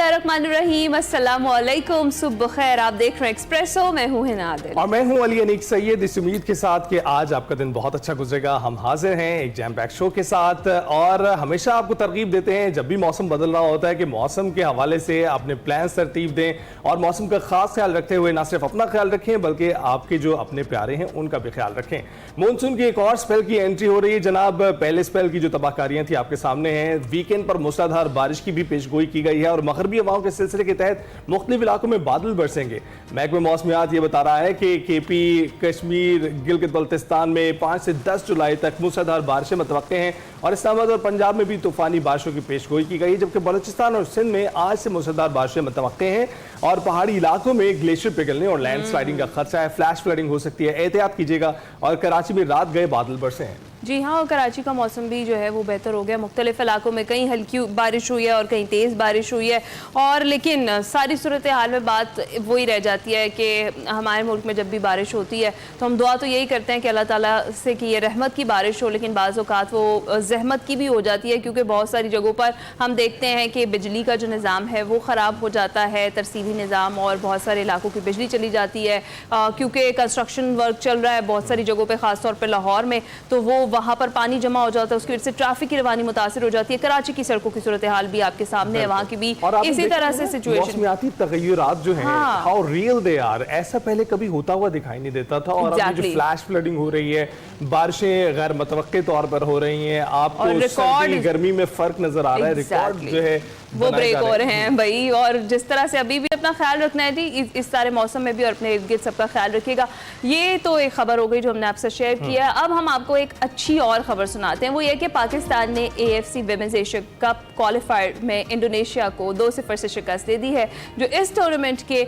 बिस्मिल्लाहिर्रहमानिर्रहीम, अस्सलामु अलैकुम, सुबह खैर। आप देख रहे हैं एक्सप्रेसो, मैं हूं हिना आदिल और मैं हूं अली अनीक सैयद। इस उम्मीद के साथ कि आज आपका दिन बहुत अच्छा गुजरेगा, हम हाजिर हैं एक जैम पैक शो के साथ। और हमेशा आपको तरगीब देते हैं जब भी मौसम बदल रहा होता है कि मौसम के हवाले से अपने प्लान तरतीब दें और मौसम का खास ख्याल रखते हुए ना सिर्फ अपना ख्याल रखें बल्कि आपके जो अपने प्यारे हैं उनका भी ख्याल रखें। मानसून की एक और स्पेल की एंट्री हो रही है जनाब। पहले स्पेल की जो तबाहकारियां थी आपके सामने हैं। वीकेंड पर मूसलाधार बारिश की भी पेशगोई की गई है और मगरबी हवाओं के सिलसिले के तहत मुख्तलिफ इलाकों में बादल बरसेंगे। महकमा मौसमियात ये बता रहा है कि केपी, कश्मीर, गिलगित बल्तिस्तान में 5 से 10 जुलाई तक मूसलाधार बारिशें मुतवक्के हैं और इस्लामाबाद और पंजाब में भी तूफानी बारिशों की पेशगोई की गई, जबकि बलूचिस्तान और सिंध में आज से मूसलाधार बारिशें मुतवक्के हैं और पहाड़ी इलाकों में ग्लेशियर पिघलने और लैंडस्लाइडिंग का खतरा है। फ्लैश फ्लडिंग हो सकती है, एहतियात कीजिएगा। और कराची में रात गए बादल बरसे हैं। जी हाँ, और कराची का मौसम भी जो है वो बेहतर हो गया। मुख्तलिफ इलाकों में कहीं हल्की बारिश हुई है और कहीं तेज़ बारिश हुई है। और लेकिन सारी सूरत हाल में बात वही रह जाती है कि हमारे मुल्क में जब भी बारिश होती है तो हम दुआ तो यही करते हैं कि अल्लाह ताला से कि ये रहमत की बारिश हो, लेकिन बाज़ औक़ात वो ज़हमत की भी हो जाती है, क्योंकि बहुत सारी जगहों पर हम देखते हैं कि बिजली का जो निज़ाम है वो ख़राब हो जाता है, तरसीली निज़ाम, और बहुत सारे इलाकों की बिजली चली जाती है क्योंकि कंस्ट्रक्शन वर्क चल रहा है बहुत सारी जगहों पर, ख़ासतौर पर लाहौर में। तो वो वहाँ पर पानी जमा हो जाता है, उसकी वजह से ट्रैफिक की रवानी मुतासिर हो जाती है। कराची की सड़कों की सूरत हाल भी आपके सामने है, वहाँ की भी इसी तरह से सिचुएशन। मौसमियाती तगय्युरात जो हैं, हाउ रियल दे आर, ऐसा पहले कभी होता हुआ दिखाई नहीं देता था। और अब जो फ्लैश फ्लडिंग हो रही है, बारिशें गैर मुतवक्के तौर पर हो रही हैं, आपको सर्दी गर्मी में फर्क नजर आ रहा है। रिकॉर्ड जो है वो ब्रेक हो रहे हैं भाई। और जिस तरह से अभी भी अपना ख्याल रखना है जी, इस सारे मौसम में भी, और अपने इर्द गिर्द सबका ख्याल रखिएगा। ये तो एक खबर हो गई जो हमने आपसे शेयर किया। अब हम आपको एक अच्छी और खबर सुनाते हैं। वो ये कि पाकिस्तान ने AFC women's Asia cup qualifier में इंडोनेशिया को 2-0 से शिकस्त दे दी है, जो इस टूर्नामेंट के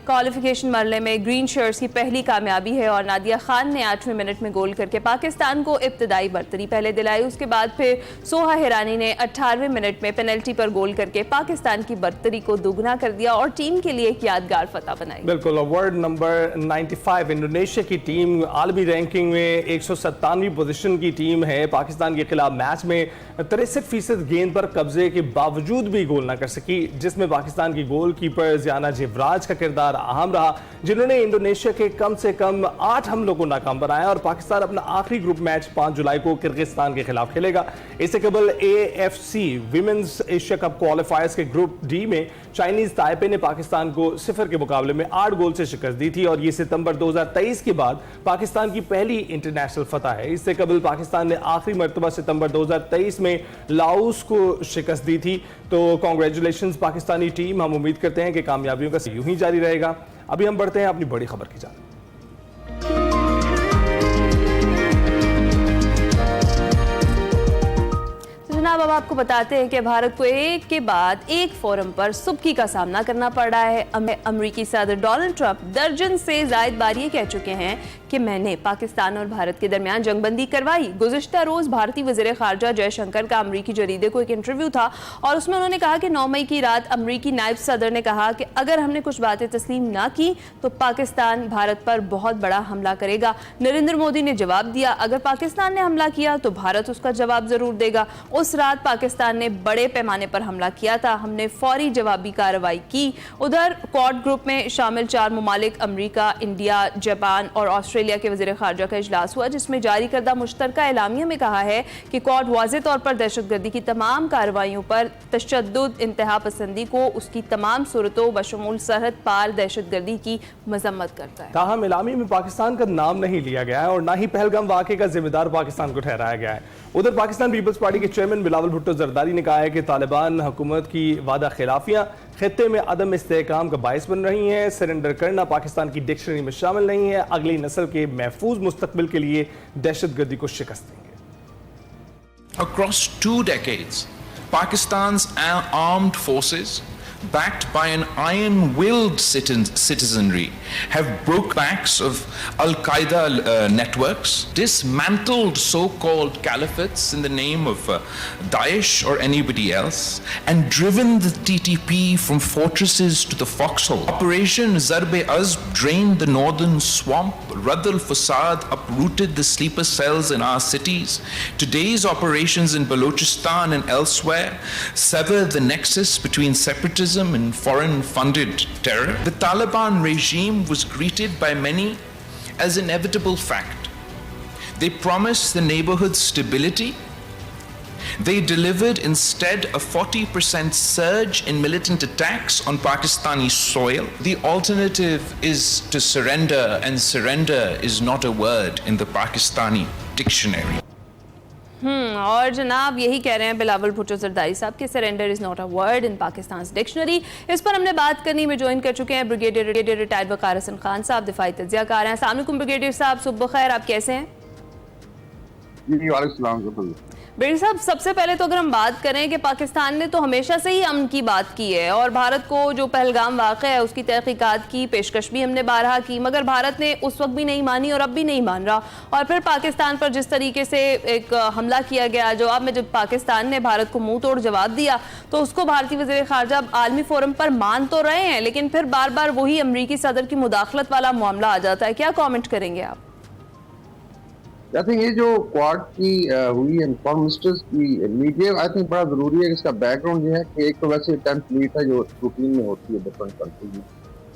क्वालिफिकेशन मरहले में ग्रीन शर्ट्स की पहली कामयाबी है। और नादिया खान ने 8वें मिनट में गोल करके पाकिस्तान को इब्तदाई बर्तरी पहले दिलाई। उसके बाद फिर सोहा हिरानी ने 18वें मिनट में पेनल्टी पर गोल करके पाकिस्तान की बर्तरी को दुगना कर दिया और टीम के लिए एक यादगार फतह बनाई। बिल्कुल। वर्ल्ड नंबर 95 इंडोनेशिया की टीम आलमी रैंकिंग में 197वीं पोजीशन की टीम है। पाकिस्तान के खिलाफ मैच में 63% गेंद पर कब्जे के बावजूद भी गोल ना कर सकी, जिसमें पाकिस्तान की गोलकीपर ज़ियाना जिवराज का किरदार अहम रहा, जिन्होंने इंडोनेशिया के कम से कम 8 हमलों को नाकाम बनाया। और पाकिस्तान अपना आखिरी ग्रुप मैच 5 जुलाई को किर्गिस्तान के खिलाफ खेलेगा। इससे कबल AFC विमेंस एशिया कप क्वालिफायर्स के ग्रुप डी में चाइनीज ताइपे ने पाकिस्तान को 0 के मुकाबले में 8 गोल से शिकस्त दी थी और ये सितंबर 2023 के बाद पाकिस्तान की पहली इंटरनेशनल फतह है। इससे कबल पाकिस्तान ने आखिरी मरतबा सितंबर 2023 में लाओस को शिकस्त दी थी। तो कांग्रेचुलेशंस पाकिस्तानी टीम। हम उम्मीद करते हैं कि कामयाबियों का यूं ही जारी रहेगा। अभी हम बढ़ते हैं अपनी बड़ी खबर की जानिब। अब आपको बताते हैं कि भारत को एक के बाद एक फोरम पर सुबकी का सामना करना पड़ रहा है। अमेरिकी सदर डोनाल्ड ट्रंप दर्जन से जायद बार ये कह चुके हैं कि मैंने पाकिस्तान और भारत के दरमियान जंगबंदी करवाई। गुज़िश्ता रोज भारतीय वज़ीर ख़ारजा जयशंकर का अमरीकी जरीदे को एक इंटरव्यू था और उसमें उन्होंने कहा कि 9 मई की रात अमरीकी नायब सदर ने कहा कि अगर हमने कुछ बातें तस्लीम ना की तो पाकिस्तान भारत पर बहुत बड़ा हमला करेगा। नरेंद्र मोदी ने जवाब दिया, अगर पाकिस्तान ने हमला किया तो भारत उसका जवाब जरूर देगा। उस रात पाकिस्तान ने बड़े पैमाने पर हमला किया था, हमने फौरी जवाबी कार्रवाई की। उधर क्वाड ग्रुप में शामिल 4 ममालिक अमरीका, इंडिया, जापान और ऑस्ट्रेलिया के वज़ीर ख़ारजा का इजलास हुआ, जिसमें जारी करदा मुश्तरका एलामिया में कहा है कि क्वाड वाज़े तौर पर दहशतगर्दी की तमाम कार्रवाइयों पर तशद्दुद, इंतहा पसंदी को उसकी तमाम सूरतों बशमूल सरहद पार दहशतगर्दी की मजम्मत करता है। ताहम एलामिया में पाकिस्तान का नाम नहीं लिया गया है और ना ही पहलगाम वाक़े का जिम्मेदार पाकिस्तान को ठहराया गया है। उधर पाकिस्तान पीपल्स पार्टी के चेयरमैन बिलावल भुट्टो जरदारी ने कहा है कि तालिबान हुकूमत की वादा खिलाफियाँ खित्ते में अदम इस्तेहकाम का बायस बन रही हैं। सरेंडर करना पाकिस्तान की डिक्शनरी में शामिल नहीं है। अगली नस्ल के महफूज मुस्तकबिल के लिए दहशतगर्दी को शिकस्त देंगे। Across 2 decades, Pakistan's armed forces, backed by an iron-willed citizenry, have broke backs of Al-Qaeda networks, dismantled so-called caliphates in the name of Daesh or anybody else, and driven the TTP from fortresses to the foxhole. Operation Zarb-e-Azb drained the northern swamp. Radd al-Fasad uprooted the sleeper cells in our cities. Today's operations in Balochistan and elsewhere sever the nexus between separatists extremism and foreign-funded terror, the Taliban regime was greeted by many as an inevitable fact. They promised the neighborhood stability. They delivered instead a 40% surge in militant attacks on Pakistani soil. The alternative is to surrender, and surrender is not a word in the Pakistani dictionary. और जनाब यही कह रहे हैं बिलावल भुट्टो जरदारी साहब कि surrender is not a word in Pakistan dictionary. इस पर हमने बात करनी में ज्वाइन कर चुके हैं ब्रिगेडियर रिटायर्ड वकार हसन खान साहब, दिफाई तज्जियाकार हैं। अस्सलाम वालेकुम ब्रिगेडियर साहब, सुबह खैर, आप कैसे हैं? जी वालेकुम सलाम। ब्रिगेडियर साहब, सबसे पहले तो अगर हम बात करें कि पाकिस्तान ने तो हमेशा से ही अमन की बात की है और भारत को जो पहलगाम वाक़या है उसकी तहकीकात की पेशकश भी हमने बारहा की, मगर भारत ने उस वक्त भी नहीं मानी और अब भी नहीं मान रहा। और फिर पाकिस्तान पर जिस तरीके से एक हमला किया गया, जवाब में जब पाकिस्तान ने भारत को मुंह तोड़ जवाब दिया तो उसको भारतीय वज़ीर ख़ारजा आलमी फोरम पर मान तो रहे हैं, लेकिन फिर बार बार वही अमरीकी सदर की मुदाखलत वाला मामला आ जाता है। क्या कॉमेंट करेंगे आप? आई थिंक ये जो क्वाड की हुई है फॉरेन मिनिस्टर्स की मीडिया, आई थिंक बड़ा जरूरी है। इसका बैकग्राउंड ये है कि एक तो वैसे 10th मीट है जो रूटीन में होती है डिफरेंट कंट्रीज में,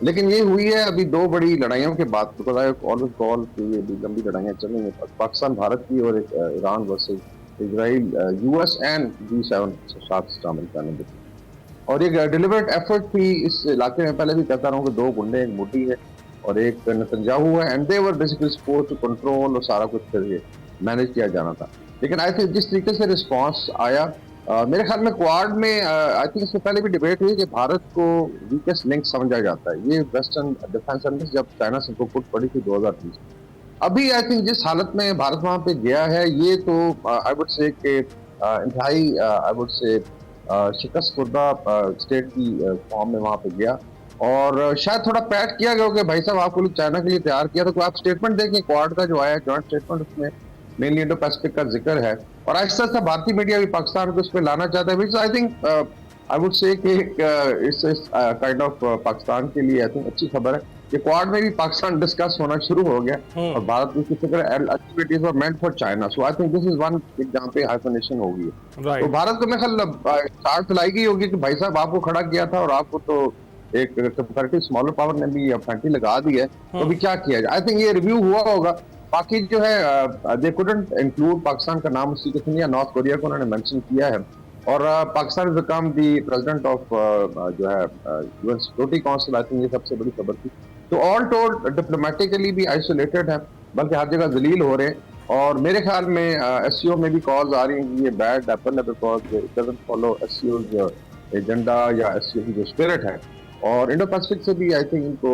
लेकिन ये हुई है अभी दो बड़ी लड़ाइयों के बाद। तो पता है ऑलवेज कॉल कि ये लंबी लड़ाइयाँ चल रही हैं, पाकिस्तान भारत की और Iran versus Israel, US and G7 साथ शामिल करने की। और एक डिलिबरेट एफर्ट थी इस इलाके में। पहले भी कहता रहा हूँ कि दो गुंडे, एक मोदी है और एक नेतन्याहू है, and they were basically suppose to control और सारा कुछ फिर मैनेज किया जाना था। लेकिन आई थिंक जिस तरीके से रिस्पांस आया, मेरे ख्याल में क्वाड में आई थिंक इससे पहले भी डिबेट हुई कि भारत को वीकेस्ट लिंक समझा जाता है। ये वेस्टर्न डिफेंस एनालिस्ट जब चाइना से फुट पड़ी थी 2020, अभी आई थिंक जिस हालत में भारत वहाँ पे गया है, ये तो आई वुड से कि इंतहाई आई वुड से शिकस्त खुर्दा स्टेट की फॉर्म में वहाँ पे गया। और शायद थोड़ा पैट किया गया कि भाई साहब आपको चाइना के लिए तैयार किया, तो आप स्टेटमेंट देखें क्वाड का जो आया जॉइंट स्टेटमेंट, उसमें मेनली इंडो पैसिफिक का जिक्र है और आहिस्ता आहिस्ता भारतीय मीडिया भी पाकिस्तान को उस पर लाना चाहता है, विच I think I would say कि इस काइंड ऑफ पाकिस्तान के लिए आई थिंक अच्छी खबर है कि क्वाड में भी पाकिस्तान डिस्कस होना शुरू हो गया और भारत की activities were meant for China. So I think this is one जहाँ पे हाइफनेशन होगी। तो भारत को मैं ख्याल चार्ट लाई गई होगी कि भाई साहब आपको खड़ा किया था और आपको तो एक कंपैरेटिव स्मॉलर पावर ने भी फैंटी लगा दी है, तो अभी क्या किया जाए। आई थिंक ये रिव्यू हुआ होगा। बाकी जो है दे कुडंट इंक्लूड पाकिस्तान का नाम उसकी कितनी या नॉर्थ कोरिया को उन्होंने मेंशन किया है और Pakistan is become the president of जो है UN security council. I think ये सबसे बड़ी खबर थी। तो ऑल टोल्ड डिप्लोमेटिकली भी आइसोलेटेड है, बल्कि हर जगह जलील हो रहे हैं। और मेरे ख्याल में एससीओ में भी कॉल्स आ रही हैं कि ये बैड एप्पल है because it doesn't follow SCO agenda या एससीओ की जो स्पिरिट है। और इंडो पैसिफिक से भी आई थिंक इनको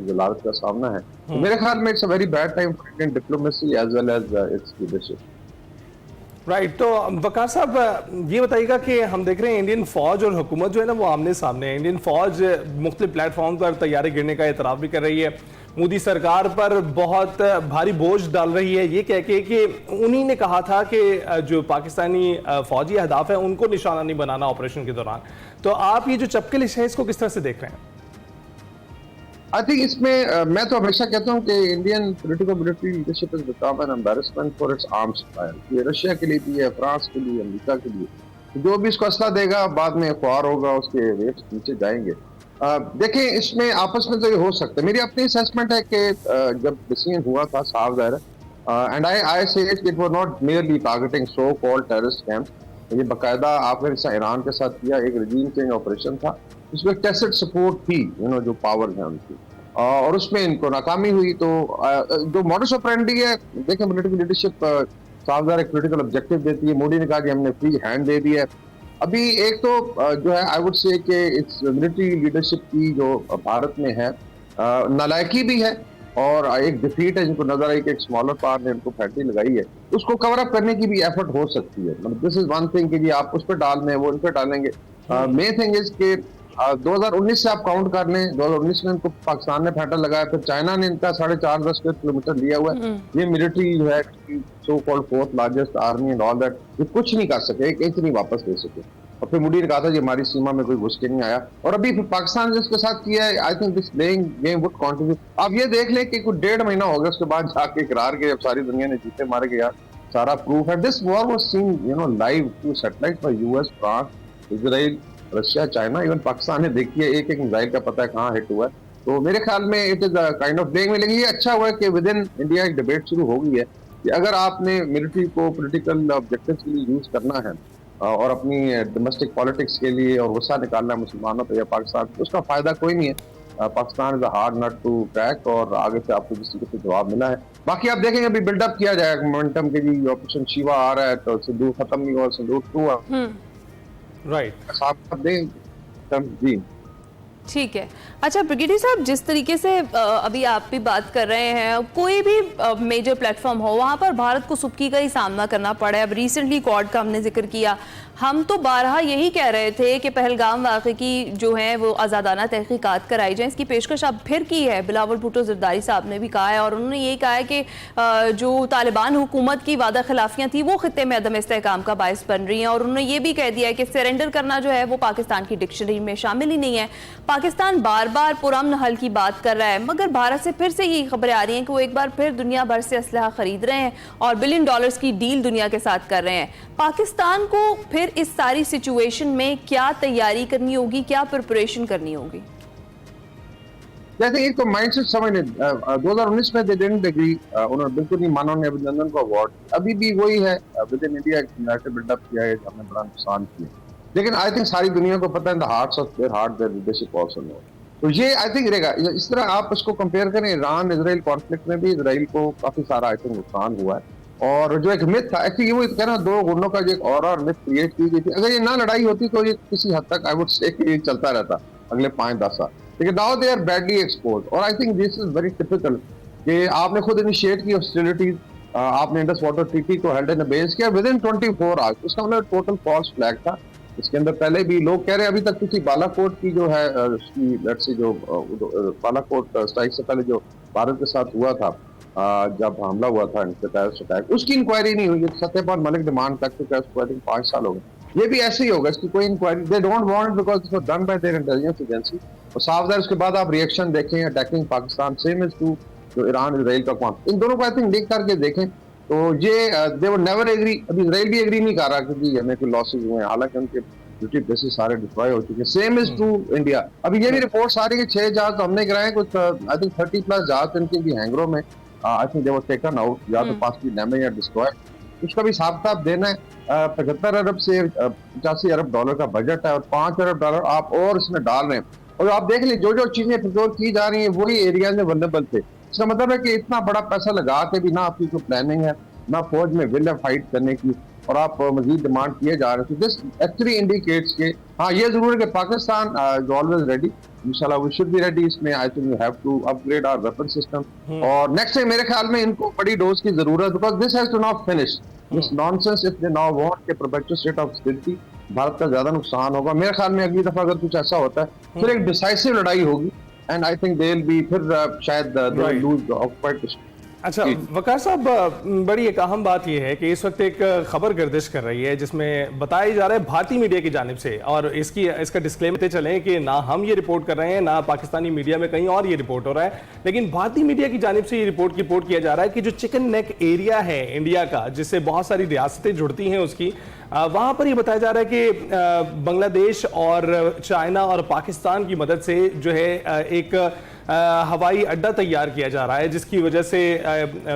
जलालत का सामना है। तो मेरे ख्याल में it's a very bad time for Indian diplomacy as well as its leadership. Right. तो वकार साहब ये बताइएगा कि हम देख रहे हैं इंडियन फौज और हुकूमत जो है ना वो आमने सामने है। इंडियन फौज मुख्तलिफ प्लेटफॉर्म पर तैयारी गिरने का एतराफ़ भी कर रही है, मोदी सरकार पर बहुत भारी बोझ डाल रही है, ये कह के कि उन्हीं ने कहा था कि जो पाकिस्तानी फौजी अहदाफ है उनको निशाना नहीं बनाना ऑपरेशन के दौरान। तो आप ये जो चपके है इसको किस तरह से देख रहे हैं? आई थिंक इसमें मैं तो हमेशा कहता हूँ कि Indian political military leadership is become an embarrassment for its arms supply. ये रशिया के लिए भी है, फ्रांस के लिए, अमेरिका के लिए। जो भी इसको असला देगा बाद में ख्वार होगा, उसके रेट्स नीचे जाएंगे। देखें इसमें आपस में तो ये हो सकता है। मेरी अपनी असेसमेंट है कि जब डिसीजन हुआ था साफ ज़ाहिर है, एंड आई से it was not merely targeting so called terrorist camp. ये बाकायदा आपने ईरान के साथ किया, एक रजीम चेंज ऑपरेशन था, उसमें टेसिड सपोर्ट थी जो पावर है उनकी, और उसमें इनको नाकामी हुई। तो जो मॉडस ऑपरेंडी है, देखें मिलिट्री लीडरशिप साफ एक पॉलिटिकल ऑब्जेक्टिव देती है। मोदी ने कहा कि हमने फ्री हैंड दे दिया है। अभी एक तो जो है आई वुड से कि इट्स मिलिट्री लीडरशिप की जो भारत में है नालायकी भी है और एक डिफीट है जिनको नजर आई कि एक स्मॉलर पावर ने उनको फैक्ट्री लगाई है, उसको कवर अप करने की भी एफर्ट हो सकती है। मतलब दिस इज वन थिंग कि जी आप उस पर डाल दें, वो इन पर डालेंगे। मेन थिंग इज कि 2019 से आप काउंट कर लें, 2019 में इनको पाकिस्तान ने फैटल लगाया, फिर चाइना ने इनका 4.5 किलोमीटर लिया हुआ है। ये मिलिट्री जो है so called fourth largest army and all that, ये कुछ नहीं कर सके, एक इंच नहीं वापस ले सके। और फिर मोदी ने कहा था कि हमारी सीमा में कोई घुस के नहीं आया। और अभी पाकिस्तान ने इसके साथ किया है, आई think this playing game would continue. आप ये देख लें कि कुछ 1.5 महीना हो गया उसके बाद जाके इकरार के, अब सारी दुनिया ने जीते मारे के यार सारा प्रूफ है। This war was scene live through satellite bye US, France, Israel Russia, China, even Pakistan ने देखिए एक एक मिसाइल का पता है कहाँ हिट हुआ है। तो मेरे ख्याल में it is kind of playing में, लेकिन ये अच्छा हुआ है कि विद इन इंडिया एक डिबेट शुरू हो गई है कि अगर आपने मिलिट्री को पॉलिटिकल ऑब्जेक्टिव्स के लिए यूज करना है और अपनी डोमेस्टिक पॉलिटिक्स के लिए और गुस्सा निकालना है मुसलमानों पर या पाकिस्तान पर, उसका फायदा कोई नहीं है। Pakistan is a hard nut to crack और आगे से आपको जिस तरीके से जवाब मिला है। बाकी आप देखेंगे अभी बिल्डअप किया जाएगा मोमेंटम के जी, ऑपरेशन शिवा आ रहा है तो सिंदूर खत्म नहीं हुआ, सिंदूर 2 राइट। साहब दें जी। ठीक है। अच्छा ब्रिगेडियर साहब, जिस तरीके से अभी आप भी बात कर रहे हैं, कोई भी मेजर प्लेटफॉर्म हो वहाँ पर भारत को सुबकी का ही सामना करना पड़ा है। अब रिसेंटली क्वाड का हमने जिक्र किया, हम तो बारहा यही कह रहे थे कि पहलगाम वाक़े की जो है वो आज़ादाना तहकीकात कराई जाए। इसकी पेशकश अब फिर की है, बिलावल भुट्टो ज़रदारी साहब ने भी कहा है और उन्होंने यही कहा है कि जो तालिबान हुकूमत की वादा खिलाफियाँ थी वो ख़ित्ते में अदम इस्तेहकाम का बायस बन रही हैं और उन्होंने ये भी कह दिया है कि सरेंडर करना जो है वो पाकिस्तान की डिक्शनरी में शामिल ही नहीं है। पाकिस्तान बार बार पुरअमन हल की बात कर रहा है, मगर भारत से फिर से यही खबरें आ रही हैं कि वो एक बार फिर दुनिया भर से असलहा खरीद रहे हैं और $बिलियन की डील दुनिया के साथ कर रहे हैं। पाकिस्तान को फिर इस सारी सिचुएशन में क्या तैयारी करनी होगी, क्या प्रिपरेशन करनी होगी? जैसे एक तो माइंडसेट समझने 2019 में दे डिडंट एग्री, उन्होंने बिल्कुल नहीं माना, उन्होंने अभिनंदन को अवार्ड, अभी भी वही है, within India united buildup किया है, हमने बड़ा नुकसान किया। लेकिन आई थिंक सारी दुनिया को पता है the hearts of their heart their leadership also know. तो ये आई थिंक रहेगा। इस तरह आप इसको कंपेयर करें, ईरान इजराइल कॉन्फ्लिक्ट में भी इजराइल को काफी सारा आई थिंक नुकसान हुआ है और जो एक मिथ था एक्चुअली वो कहना दो गुंडों का जो एक और मिथ क्रिएट की गई थी, अगर ये ना लड़ाई होती तो ये किसी हद तक आई वुड से ये चलता रहता अगले 5-10 साल। लेकिन now they are badly expose और I think this is very typical कि आपने खुद इनिशिएट की हॉस्टिलिटीज, आपने इंडस वाटर ट्रीटी को हेल्ड इन बेस किया विद इन 24 आवर्स। उसका मतलब टोटल फॉल्स फ्लैग था। इसके अंदर पहले भी लोग कह रहे हैं, अभी तक किसी बालाकोट की जो है जो बालाकोट स्ट्राइक से पहले जो भारत के साथ हुआ था, जब हमला हुआ था टेररिस्ट अटैक, उसकी इंक्वायरी नहीं हुई। सत्यपाल मलिक डिमांड कर चुका है, उसको आई थिंक 5 साल हो गए। ये भी ऐसे ही होगा, इसकी कोई inquiry they don't want because it was done by their intelligence agency. और सावधान उसके बाद आप रिएक्शन देखें, attacking Pakistan same is to जो ईरान इसराइल का कॉन्फ्लिक्ट, इन दोनों को आई थिंक लिंक करके देखें तो ये दे वर नेवर एग्री। अभी इसराइल भी एग्री नहीं कर रहा कि जी हमें कोई लॉसेज हुए हैं, हालांकि उनके ड्यूटी बेसिस सारे डिस्ट्रॉय हो चुके हैं। Same is to India. अभी ये भी रिपोर्ट्स आ रही है कि 6 जहाज तो हमने गिराए, कुछ आई थिंक 30+ जहाज इनके भी हैंगरों में I think they were taken out या तो पार्टली डैमेज या डिस्ट्रॉय। उसका भी हिसाब किताब देना है। 75 अरब से 85 अरब डॉलर का बजट है और $5 अरब आप और इसमें डाल रहे हैं। और आप देख लें जो जो चीजें प्रोक्योर की जा रही हैं वही एरिया में वल्नरेबल थे। इसका मतलब है कि इतना बड़ा पैसा लगा के भी ना आपकी कोई प्लानिंग है, ना फौज में विल है फाइट करने की, और आप मजीद डिमांड किए जा रहे हैं। दिस एक्चुअली इंडिकेट्स के हाँ ये जरूर है कि पाकिस्तान इज ऑलवेज रेडी, इंशाल्लाह वी शुड बी रेडी। इसमें I think we have to upgrade our weapon system और नेक्स्ट टाइम मेरे ख्याल में इनको बड़ी डोज की जरूरत, because this has to not finish this nonsense if they now want के परपेचुअल स्टेट ऑफ स्थिति। भारत का ज्यादा नुकसान होगा मेरे ख्याल में। अगली दफा अगर कुछ ऐसा होता है फिर एक डिसाइसिव लड़ाई होगी and I think they will be फिर शायद दे विल लूज ऑक्युपाइड। अच्छा वकार साहब, बड़ी एक अहम बात यह है कि इस वक्त एक खबर गर्दिश कर रही है जिसमें बताया जा रहा है भारतीय मीडिया की जानिब से, और इसका डिस्क्लेमर देते चलें कि ना हम ये रिपोर्ट कर रहे हैं ना पाकिस्तानी मीडिया में कहीं और ये रिपोर्ट हो रहा है, लेकिन भारतीय मीडिया की जानिब से ये रिपोर्ट किया जा रहा है कि जो चिकन नेक एरिया है इंडिया का, जिससे बहुत सारी रियासतें जुड़ती हैं उसकी, वहां पर ये बताया जा रहा है कि बांग्लादेश और चाइना और पाकिस्तान की मदद से जो है एक हवाई अड्डा तैयार किया जा रहा है, जिसकी वजह से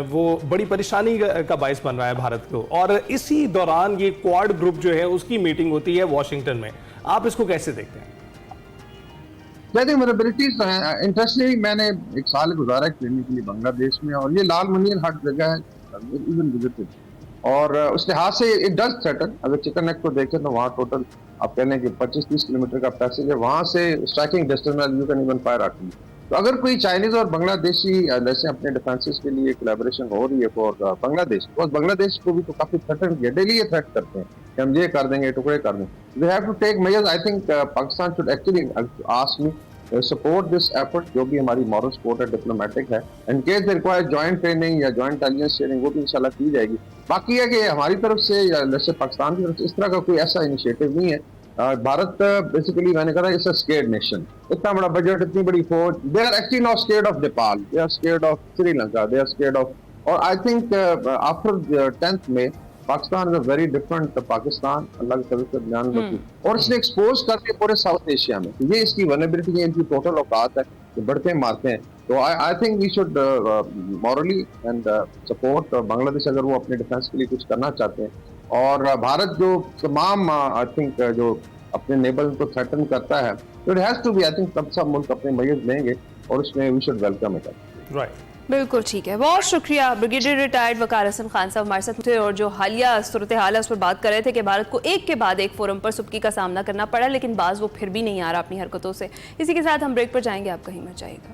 वो बड़ी परेशानी का बायस बन रहा है भारत को। और इसी दौरान ये क्वाड ग्रुप जो है उसकी मीटिंग होती है वॉशिंगटन में। आप इसको कैसे देखते हैं? इंटरेस्टिंगली मैंने 1 साल गुजारा ट्रेनिंग के लिए बांग्लादेश में, और ये लाल मुनीर हट जगह है इवन विजिटेड, और उस लिहाज से इट डज थ्रेटन। अगर चिकन नेक को देखें तो वहाँ टोटल आप कह लें कि 25-30 किलोमीटर का पैसेज है, वहाँ से स्ट्राइकिंग डिस्टेंस में you can even fire artillery. तो अगर कोई चाइनीज और बांग्लादेशी जैसे अपने डिफेंसेस के लिए कोलैबोरेशन हो रही है फॉर बांग्लादेश, तो बांग्लादेश को भी तो काफी थ्रेटन किया, डेली ये थ्रेट करते हैं कि हम ये कर देंगे, टुकड़े कर देंगे। We have to take measures. I think Pakistan should actually ask me support this effort, जो भी हमारी मॉरल सपोर्ट है, डिप्लोमेटिक है। In case they require joint training या जॉइंट इंटेलिजेंस शेयरिंग, वो भी इंशाल्लाह की जाएगी। बाकी है कि हमारी तरफ से या जैसे पाकिस्तान की तरफ से इस तरह का कोई ऐसा इनिशिएटिव नहीं है। भारत बेसिकली मैंने कहा इट्स अ स्केर्ड नेशन, इतना बड़ा बजट, इतनी बड़ी फौज, they are actually not scared of Nepal, they are scared of Sri Lanka, they are scared of, और आई थिंक आफ्टर 10th में Pakistan is a very different Pakistan, अल्लाह की तरफ से ध्यान रखी, और इसने एक्सपोज कर दिया पूरे साउथ एशिया में। तो ये इसकी वल्नरेबिलिटी है, इनकी टोटल औकात है कि बढ़ते मारते हैं। तो I think we should morally and support Bangladesh अगर वो अपने डिफेंस के लिए कुछ करना चाहते हैं, और भारत जो तमाम आई थिंक जो अपने नेबल को थ्रेटन करता है, तो it has to be, I think सब मुल्क अपने मयज लेंगे और उसमें we should welcome it. Right, बिल्कुल ठीक है, बहुत शुक्रिया। ब्रिगेडियर रिटायर्ड वकार हसन खान साहब हमारे साथ थे और जो हालिया सूरत हाल है उस पर बात कर रहे थे कि भारत को एक के बाद एक फोरम पर सुबकी का सामना करना पड़ा, लेकिन बाज वो फिर भी नहीं आ रहा अपनी हरकतों से। इसी के साथ हम ब्रेक पर जाएंगे, आप कहीं मत जाइएगा।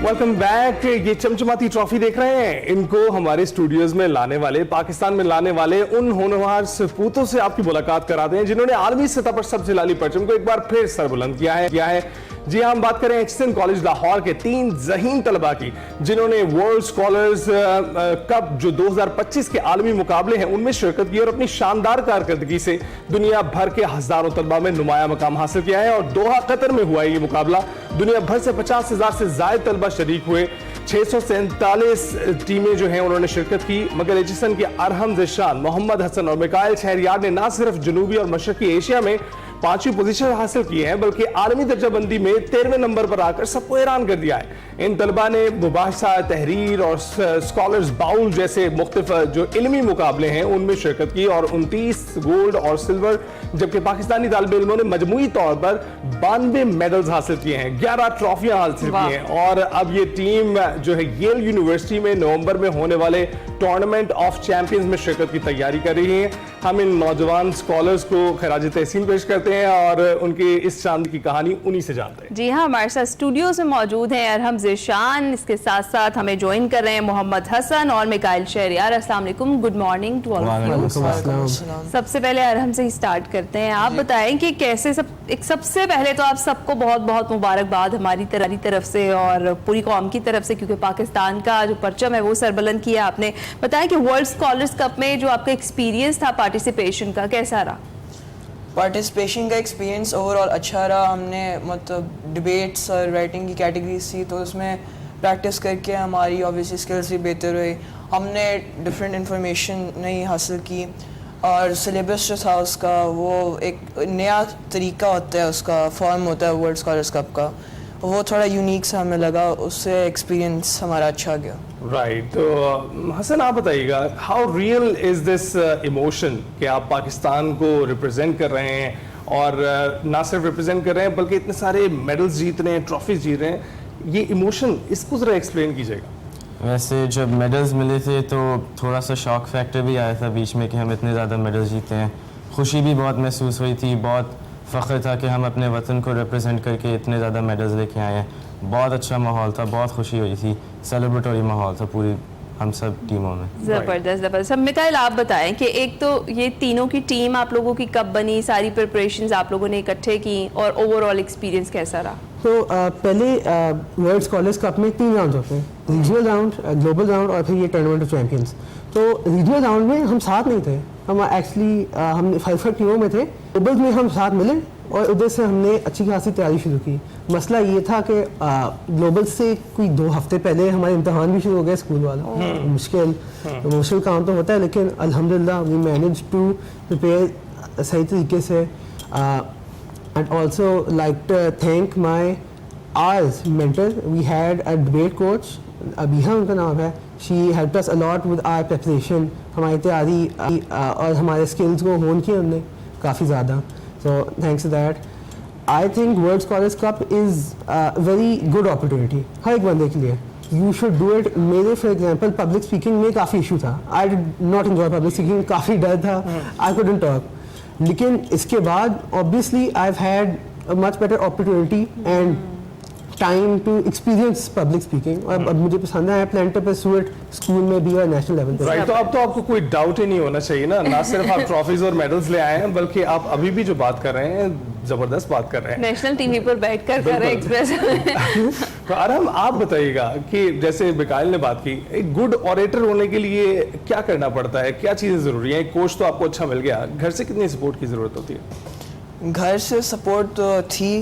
Welcome back. ये चमचमाती ट्रॉफी देख रहे हैं, इनको हमारे स्टूडियोज में लाने वाले, पाकिस्तान में लाने वाले उन होनहार सपूतों से आपकी मुलाकात कराते हैं जिन्होंने आलमी सतह पर सबसे लाली परचम को एक बार फिर सरबुलंद किया है। जी हाँ, हम बात करें एक्सन कॉलेज लाहौर के 3 ज़हीन तलबा की जिन्होंने वर्ल्ड स्कॉलर्स कप जो 2025 के आलमी मुकाबले हैं उनमें शिरकत की और अपनी शानदार कारकर्दगी से दुनिया भर के हजारों तलबा में नुमाया मकाम हासिल किया है। और दोहा कतर में हुआ ये मुकाबला, दुनिया भर से 50,000 से ज्यादा तलबा शरीक हुए, 647 टीमें जो हैं उन्होंने शिरकत की। मगर एचिसन के अरहम ज़िशान मोहम्मद हसन और मिकाइल शहरियार ने ना सिर्फ जनूबी और मशरकी एशिया में 5वीं पोजीशन हासिल की है, बल्कि आलमी दर्जाबंदी में 13वें नंबर पर आकर सबको हैरान कर दिया है। इन तलबा ने मुबाहसा, तहरीर और स्कॉलर्स बाउल जैसे मुख्तलिफ जो इल्मी मुकाबले हैं उनमें शिरकत की और 29 गोल्ड और सिल्वर, जबकि पाकिस्तानी तालिब इल्मों ने मजमूई तौर पर 92 मेडल्स हासिल किए हैं, 11 ट्रॉफियां हासिल की हैं। और अब ये टीम जो है येल यूनिवर्सिटी में नवंबर में होने वाले टूर्नामेंट ऑफ चैंपियंस में शिरकत की तैयारी कर रही है। हम इन नौजवान स्कॉलर्स को खराज तहसीन पेश करते हैं और उनकी इस चांद की कहानी उन्हीं से जानते हैं। जी हाँ, हमारे साथ स्टूडियो से मौजूद हैं अरहम ज़िशान, इसके साथ साथ हमें ज्वाइन कर रहे हैं मोहम्मद हसन और मिकाइल शहरियार। अस्सलाम वालेकुम, good morning to all of you. सबसे पहले अरहम से ही स्टार्ट करते हैं, आप बताएं कि कैसे सबसे पहले तो आप सबको बहुत बहुत मुबारकबाद हमारी तरफ से और पूरी कौम की तरफ से, क्योंकि पाकिस्तान का जो परचम है वो सरबुलंद किया आपने। बताएं कि वर्ल्ड स्कॉलर्स कप में जो आपका एक्सपीरियंस था पार्टिसिपेशन का, कैसा रहा? पार्टिसिपेशन का एक्सपीरियंस ओवरऑल अच्छा रहा। हमने मतलब डिबेट्स और राइटिंग की कैटेगरीज थी, तो उसमें प्रैक्टिस करके हमारी ऑब्वियसली स्किल्स भी बेहतर हुई। हमने डिफरेंट इंफॉर्मेशन नई हासिल की और सिलेबस जो था उसका वो एक नया तरीका होता है, उसका फॉर्म होता है वर्ल्ड स्कॉलर्स कप का, वो थोड़ा यूनिक सा हमें लगा, उससे एक्सपीरियंस हमारा अच्छा गया। राइट, तो हसन आप बताइएगा, how real is this emotion कि आप पाकिस्तान को रिप्रेजेंट कर रहे हैं और ना सिर्फ रिप्रेजेंट कर रहे हैं बल्कि इतने सारे मेडल्स जीत रहे हैं, ट्रॉफीज जीत रहे हैं, ये इमोशन इसको जरा एक्सप्लेन कीजिएगा। वैसे जब मेडल्स मिले थे तो थोड़ा सा शॉक फैक्टर भी आया था बीच में कि हम इतने ज़्यादा मेडल्स जीते हैं। खुशी भी बहुत महसूस हुई थी, बहुत फ़ख्र था कि हम अपने वतन को रिप्रेजेंट करके इतने ज़्यादा मेडल्स लेके आए हैं। बहुत अच्छा माहौल था, बहुत खुशी हुई थी, सेलिब्रेटरी माहौल था पूरी हम सब टीमों में। ज़बरदस्त। सब मिकाइल आप बताएं कि एक तो ये तीनों की टीम आप लोगों की कब बनी, सारी प्रिपरेशंस आप लोगों ने इकट्ठे की और ओवरऑल एक्सपीरियंस कैसा रहा? तो पहले वर्ल्ड स्कॉलर्स कप में 3 राउंड होते हैं, रीजनल राउंड, ग्लोबल राउंड और फिर ये टूर्नामेंट ऑफ चैंपियंस। तो रीजनल राउंड में हम साथ नहीं थे, हम एक्चुअली हम 5 टीमों में थे। ग्लोबल में हम साथ मिले और उधर से हमने अच्छी खासी तैयारी शुरू की। मसला ये था कि ग्लोबल से कोई 2 हफ्ते पहले हमारे इम्तहान भी शुरू हो गए स्कूल वाला। मुश्किल काम तो होता है, लेकिन अल्हम्दुलिल्लाह वी मैनेज टू प्रिपेयर सही तरीके से। I'd also like to thank my ours mentor. We had a debate coach, Abiha उनका नाम है। She helped us a lot with our preparation. हमारी तैयारी और हमारे skills को होन किया हमने काफ़ी ज़्यादा। So thanks to that, I think World Scholars Cup is a very good opportunity हर एक बंदे के लिए। You should do it. मेरे for example public speaking में काफ़ी issue था। I did not enjoy public speaking, काफ़ी डर था, I couldn't talk. लेकिन इसके बाद obviously I've had a much better opportunity and time to experience public speaking और अब मुझे पसंद है। I plan to pursue it school में भी और नेशनल लेवल पे। राइट, तो अब तो आपको कोई डाउट ही नहीं होना चाहिए ना सिर्फ आप ट्रॉफीज और मेडल्स ले आए हैं बल्कि आप अभी भी जो बात कर रहे हैं जबरदस्त बात कर रहे हैं, नेशनल टीवी पर बैठकर कर रहे हैं एक्सप्रेस। तो अरहम आप बताइएगा कि जैसे मिकाइल ने बात की, एक गुड ऑरेटर होने के लिए क्या करना पड़ता है, क्या चीज़ें ज़रूरी हैं? कोच तो आपको अच्छा मिल गया, घर से कितनी सपोर्ट की ज़रूरत होती है? घर से सपोर्ट तो थी,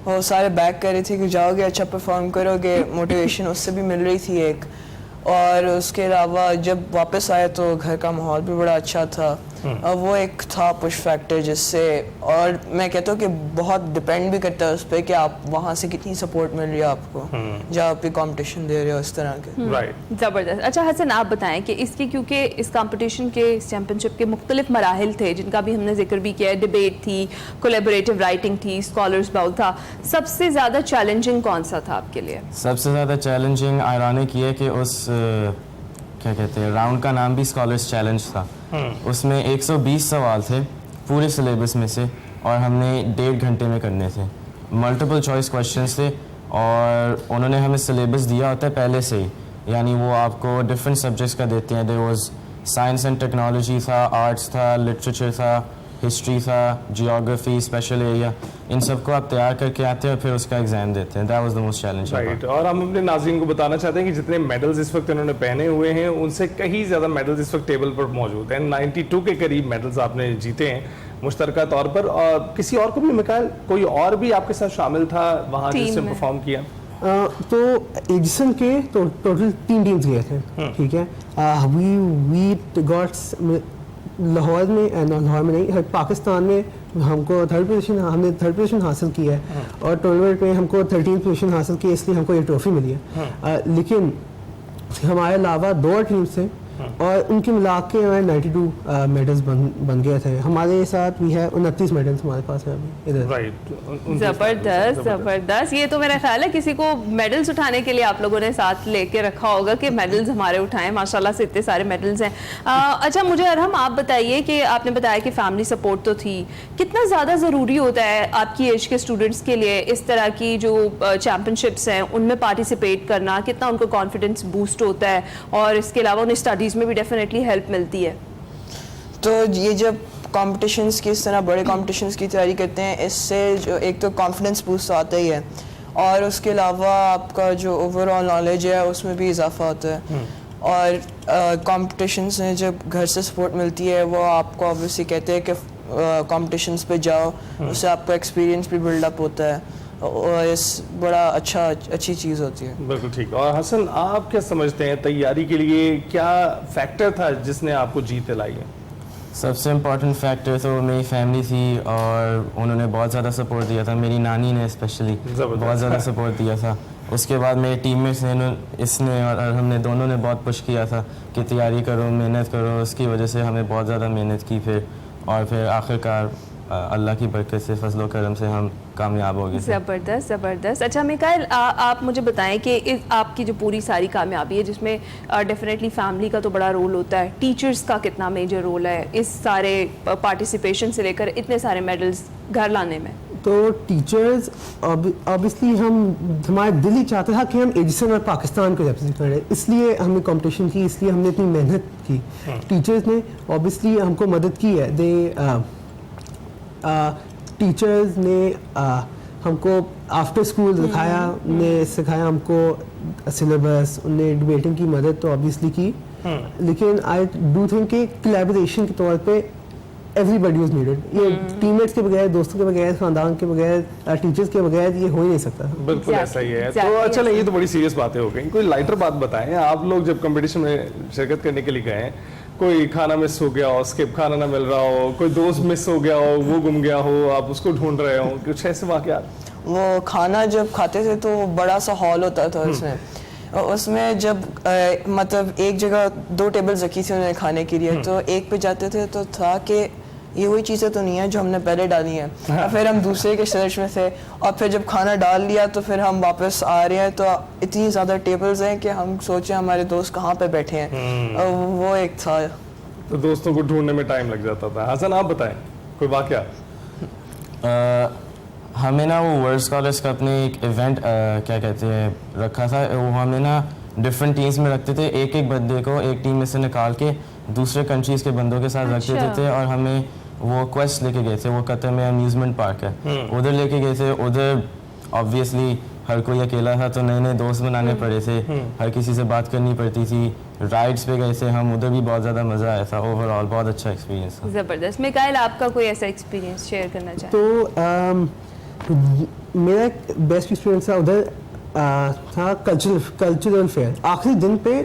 वो सारे बैक कर रहे थे कि जाओगे अच्छा परफॉर्म करोगे, मोटिवेशन उससे भी मिल रही थी एक। और उसके अलावा जब वापस आए तो घर का माहौल भी बड़ा अच्छा था। वो एक था पुश फैक्टर जिससे, और मैं कहता हूँ कि बहुत डिपेंड भी करता है उस पर कि आप वहाँ से कितनी सपोर्ट मिल रही है आपको जहाँ आप भी कंपटीशन दे रहे हो इस तरह के। राइट। ज़बरदस्त। अच्छा हसन, आप बताएं कि इसकी, क्योंकि इस कंपटीशन के, इस चैम्पियनशिप के मुख्तलिफ मराहिल थे जिनका भी हमने जिक्र भी किया है, डिबेट थी, कोलेबोरेटिव राइटिंग थी, स्कॉलर्स बाउल था, सबसे ज़्यादा चैलेंजिंग कौन सा था आपके लिए? सबसे ज़्यादा चैलेंजिंग आयरॉनिक ये कि उस क्या कहते हैं राउंड का नाम भी स्कॉलर्स चैलेंज था। उसमें 120 सवाल थे पूरे सिलेबस में से और हमने 1.5 घंटे में करने थे। मल्टीपल चॉइस क्वेश्चंस थे और उन्होंने हमें सिलेबस दिया होता है पहले से ही, यानी वो आपको डिफरेंट सब्जेक्ट्स का देते हैं। There was science and technology था, आर्ट्स था, लिटरेचर था, हिस्ट्री था, जियोग्राफी, स्पेशल एरिया, इन सबको आप तैयार करके आते हैं और फिर उसका एग्जाम देते हैं। That was the most challenging. Right. और हम अपने नाज़रीन को बताना चाहते हैं कि जितने मेडल्स इस वक्त इन्होंने पहने हुए हैं उनसे कहीं ज़्यादा मेडल्स इस वक्त टेबल पर मौजूद हैं। 92 के करीब मेडल्स आपने जीते हैं मुश्तरका तौर पर। और किसी और को भी, मिकाइल, कोई और भी आपके साथ शामिल था वहाँ जिसने परफॉर्म किया? तो एजिसन के तो टोटल 3 टीम्स गए थे, ठीक है। वी गॉट लाहौर में नहीं, पाकिस्तान में हमको हमने थर्ड पोजीशन हासिल की है और टूर्नामेंट में हमको 13th पोजीशन हासिल की, इसलिए हमको ये ट्रॉफी मिली है। लेकिन हमारे अलावा 2 और टीम्स थे और उनकी मिला के हमारे 92 मेडल्स बन गए थे। हमारे साथ भी है 29 मेडल्स हमारे पास है अभी इधर। राइट। ज़बरदस्त ज़बरदस्त। ये तो मेरा ख्याल है किसी को मेडल्स उठाने के लिए आप लोगों ने साथ लेके रखा होगा कि मेडल्स हमारे उठाएं। माशाल्लाह से इतने सारे मेडल्स हैं। अच्छा मुझे अरहम आप बताइए कि आपने बताया कि फैमिली सपोर्ट तो थी, कितना ज़्यादा ज़रूरी होता है आपकी एज के स्टूडेंट्स के लिए इस तरह की जो चैम्पियनशिप्स हैं उनमें पार्टिसिपेट करना, कितना उनको कॉन्फिडेंस बूस्ट होता है और इसके अलावा उन्हें स्टडीज़ में भी डेफिनेटली हेल्प मिलती है? तो ये जब कॉम्पिटिशन्स की, इस तरह बड़े कॉम्पिटिशन्स की तैयारी करते हैं, इससे जो एक तो कॉन्फिडेंस बूस्ट आता ही है और उसके अलावा आपका जो ओवरऑल नॉलेज है उसमें भी इजाफा होता है। और कॉम्पिटिशन्स में जब घर से सपोर्ट मिलती है वो आपको ऑब्वियसली कहते हैं कि कॉम्पिटिशन्स पे जाओ, उससे आपका एक्सपीरियंस भी बिल्डअप होता है और इस बड़ा अच्छी चीज़ होती है। बिल्कुल ठीक। और हसन, आप क्या समझते हैं तैयारी के लिए क्या फैक्टर था जिसने आपको जीत दिलाई है? सबसे इम्पोर्टेंट फैक्टर तो मेरी फैमिली थी और उन्होंने बहुत ज़्यादा सपोर्ट दिया था। मेरी नानी ने स्पेशली बहुत ज़्यादा सपोर्ट दिया था। उसके बाद मेरे टीममेट्स ने, इसने और हमने दोनों ने बहुत पुश किया था कि तैयारी करो, मेहनत करो। उसकी वजह से हमें बहुत ज़्यादा मेहनत की फिर आखिरकार अल्लाह की बरकत से, फजलो करम से हम कामयाब हो गए। ज़बरदस्त ज़बरदस्त। अच्छा मिकाइल, आप मुझे बताएं कि आपकी जो पूरी सारी कामयाबी है जिसमें डेफिनेटली फैमिली का तो बड़ा रोल होता है, टीचर्स का कितना मेजर रोल है इस सारे पार्टिसिपेशन से लेकर इतने सारे मेडल्स घर लाने में? तो टीचर्स ऑब्वियसली हमारा दिल ही चाहता था कि हम एजिसन और पाकिस्तान को रिप्रेजेंट करें, इसलिए हमने कंपटीशन की, इसलिए हमने इतनी मेहनत की। टीचर्स ने ऑब्वियसली हमको मदद की है। टीचर्स ने हमको आफ्टर स्कूल दिखाया, उन्हें सिखाया हमको सिलेबस, उन्हें डिबेटिंग की मदद तो ऑब्वियसली की। लेकिन आई डू थिंक कि कोलैबोरेशन के तौर पे एवरीबॉडी वाज नीडेड। ये टीममेट्स के बगैर, दोस्तों के बगैर, खानदान के बगैर, टीचर्स के बगैर ये हो ही नहीं सकता। बिल्कुल ऐसा ही है। तो अच्छा, ये तो बड़ी सीरियस बातें हो गई। कोई लाइटर बात बताएं, आप लोग जब कंपटीशन में शिरकत करने के लिए गए, कोई खाना मिस हो गया हो, स्किप खाना ना मिल रहा हो, कोई दोस्त मिस हो गया हो, वो गुम गया हो, आप उसको ढूंढ रहे हो, कुछ ऐसे वाकयात? वो खाना जब खाते थे तो बड़ा सा हॉल होता था उसमें जब मतलब एक जगह 2 टेबल्स रखी थी उन्होंने खाने के लिए, तो एक पे जाते थे तो था कि ये वही चीज़ें तो नहीं है जो हमने पहले डाली हैं। और फिर हम दूसरे के सर्च में थे और फिर जब खाना डाल लिया तो फिर हम वापस आ रहे हैं तो इतनी ज़्यादा टेबल्स हैं कि हम सोचे हमारे दोस्त कहाँ पे बैठे हैं। और वो एक था, तो दोस्तों को ढूंढने में टाइम लग जाता था। हसन, आप बताएं कोई वाकया? हमें ना वो वर्ल्ड स्कॉलर्स का अपने एक इवेंट क्या कहते हैं रखा था। वो हमें ना डिफरेंट टीम्स में रखते थे, एक बंदे को एक टीम में से निकाल के दूसरे कंट्रीज़ के बंदों के साथ रख देते थे और हमें वो क्वेस्ट लेके गए थे। वो कतर में अम्यूज़मेंट पार्क है, उधर लेके गए थे। उधर ऑब्वियसली हर कोई अकेला था तो नए दोस्त बनाने पड़े थे, हर किसी से बात करनी पड़ती थी। राइड्स पे गए थे हम, उधर भी बहुत ज़्यादा मज़ा आया था। ओवरऑल बहुत अच्छा एक्सपीरियंस था। ज़बरदस्त। मिकाइल, आपका कोई ऐसा एक्सपीरियंस शेयर करना चाहें? तो मेरा बेस्ट एक्सपीरियंस था उधर था कल्चरल फेयर। आखिरी दिन पे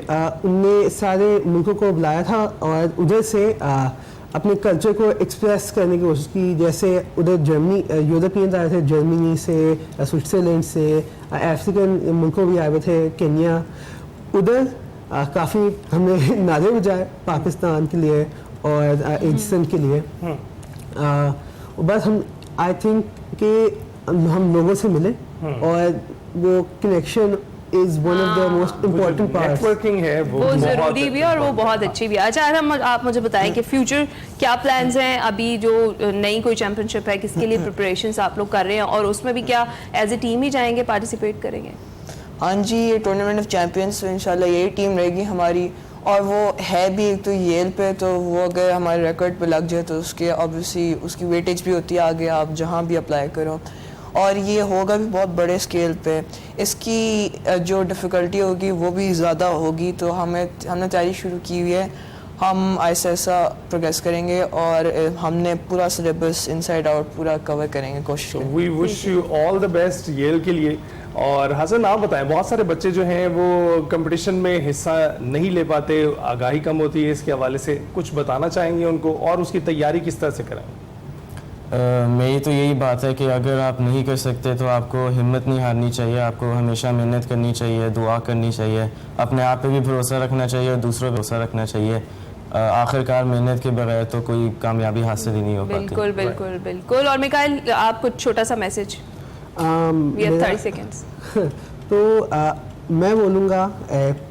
उनने सारे मुल्कों को बुलाया था और उधर से अपने कल्चर को एक्सप्रेस करने की कोशिश की। जैसे उधर जर्मनी यूरोपियंस आए थे, जर्मनी से, स्विट्ज़रलैंड से, अफ्रीकन मुल्कों भी आए हुए थे, केन्या। उधर काफ़ी हमने नारे बजाए पाकिस्तान के लिए और एजिसन के लिए। बस हम आई थिंक कि हम लोगों से मिले और वो connection is one of the most important part. Networking है वो जरूरी भी है और वो बहुत अच्छी भी है। अच्छा आप मुझे बताएं कि फ्यूचर क्या प्लान्स हैं? अभी जो नई कोई चैंपियनशिप है, किसके लिए प्रिपरेशंस आप लोग कर रहे हैं और उसमें भी क्या एज ए टीम ही जाएंगे, पार्टिसिपेट करेंगे? हाँ जी, ये टूर्नामेंट ऑफ चैम्पियंस तो इंशाल्लाह यही टीम रहेगी हमारी। और वो है भी एक तो येल पे, तो वो अगर हमारे रिकॉर्ड पे लग जाए तो उसके ऑब्वियसली उसकी वेटेज भी होती है आगे आप जहाँ भी अप्लाई करो। और ये होगा भी बहुत बड़े स्केल पे। इसकी जो डिफ़िकल्टी होगी वो भी ज़्यादा होगी, तो हमने तैयारी शुरू की हुई है। हम ऐसा ऐसा प्रोग्रेस करेंगे और हमने पूरा सिलेबस इनसाइड आउट पूरा कवर करेंगे, कोशिश करेंगे। We wish you all the best येल के लिए। और हसन आप बताएं, बहुत सारे बच्चे जो हैं वो कंपटीशन में हिस्सा नहीं ले पाते, आगाही कम होती है, इसके हवाले से कुछ बताना चाहेंगे उनको और उसकी तैयारी किस तरह से करें? मेरी तो यही बात है कि अगर आप नहीं कर सकते तो आपको हिम्मत नहीं हारनी चाहिए, आपको हमेशा मेहनत करनी चाहिए, दुआ करनी चाहिए, अपने आप पे भी भरोसा रखना चाहिए और दूसरों पे भरोसा रखना चाहिए। आखिरकार मेहनत के बगैर तो कोई कामयाबी हासिल ही नहीं हो पाती। बिल्कुल बिल्कुल बिल्कुल। और मिकाइल, आप कुछ छोटा सा मैसेज, वी हैव 30 सेकंड्स। तो मैं बोलूँगा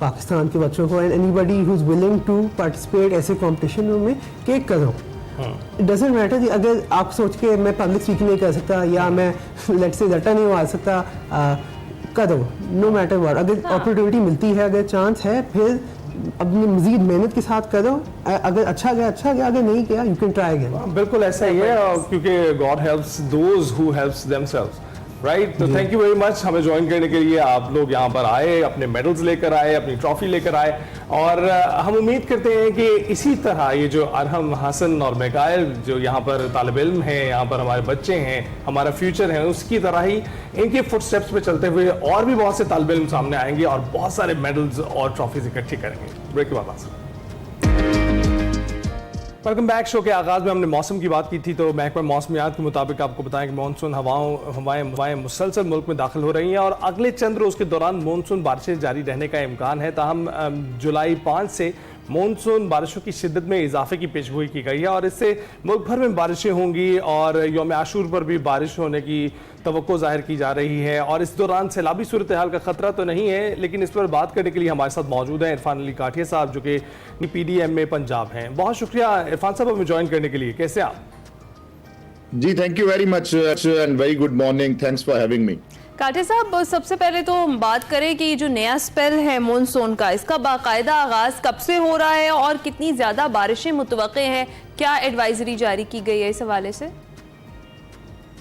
पाकिस्तान के बच्चों को and anybody who is willing to participate ऐसे कॉम्पिटिशन में कि करो। इट डजेंट मैटर कि अगर आप सोच के मैं पब्लिक स्पीकिंग नहीं कर सकता या मैं लेट्स से रट्टा नहीं मार सकता, करो, नो मैटर व्हाट। अगर अपॉर्चुनिटी मिलती है, अगर चांस है, फिर अपनी मजीद मेहनत के साथ करो। अगर अच्छा गया, अगर नहीं गया, यू कैन ट्राई अगेन। बिल्कुल ऐसा ही है, क्योंकि God helps those who helps themselves, right? तो थैंक यू वेरी मच हमें ज्वाइन करने के लिए। आप लोग यहाँ पर आए, अपने मेडल्स लेकर आए, अपनी ट्रॉफी लेकर आए और हम उम्मीद करते हैं कि इसी तरह ये जो अरहम, हसन और मिकाइल जो यहाँ पर तालिब इल्म हैं, यहाँ पर हमारे बच्चे हैं, हमारा फ्यूचर है, उसकी तरह ही इनके फुटस्टेप्स पे चलते हुए और भी बहुत से तालिब इल्म सामने आएंगे और बहुत सारे मेडल्स और ट्रॉफीज इकट्ठी करेंगे। ब्रेक के बाद वेलकम बैक। शो के आगाज में हमने मौसम की बात की थी, तो महकमा मौसमियात के मुताबिक आपको बताएं कि मानसून हवाएं मुसलसल मुल्क में दाखिल हो रही हैं और अगले चंद रोज़ के दौरान मानसून बारिशें जारी रहने का इम्कान है। ताहम जुलाई 5 से मानसून बारिशों की शिद्दत में इजाफे की पेशगोई की गई है और इससे मुल्क भर में बारिशें होंगी और यौम आशूर पर भी बारिश होने की तवक्को जाहिर की जा रही है। और इस दौरान सैलाबी सूरत हाल का खतरा तो नहीं है, लेकिन इस पर बात करने के लिए हमारे साथ मौजूद हैं इरफान अली काठिया साहब, जो कि PDM में पंजाब हैं। बहुत शुक्रिया इरफान साहब हमें ज्वाइन करने के लिए। कैसे आप? जी, thank you very much and very good morning, thanks for having me. Kathia साहब, सबसे पहले तो हम बात करें कि ये जो नया स्पेल है मानसून का, इसका बाकायदा आगाज कब से हो रहा है और कितनी ज्यादा बारिशें मुतवक्के हैं? क्या एडवाइजरी जारी की गई है इस हवाले से?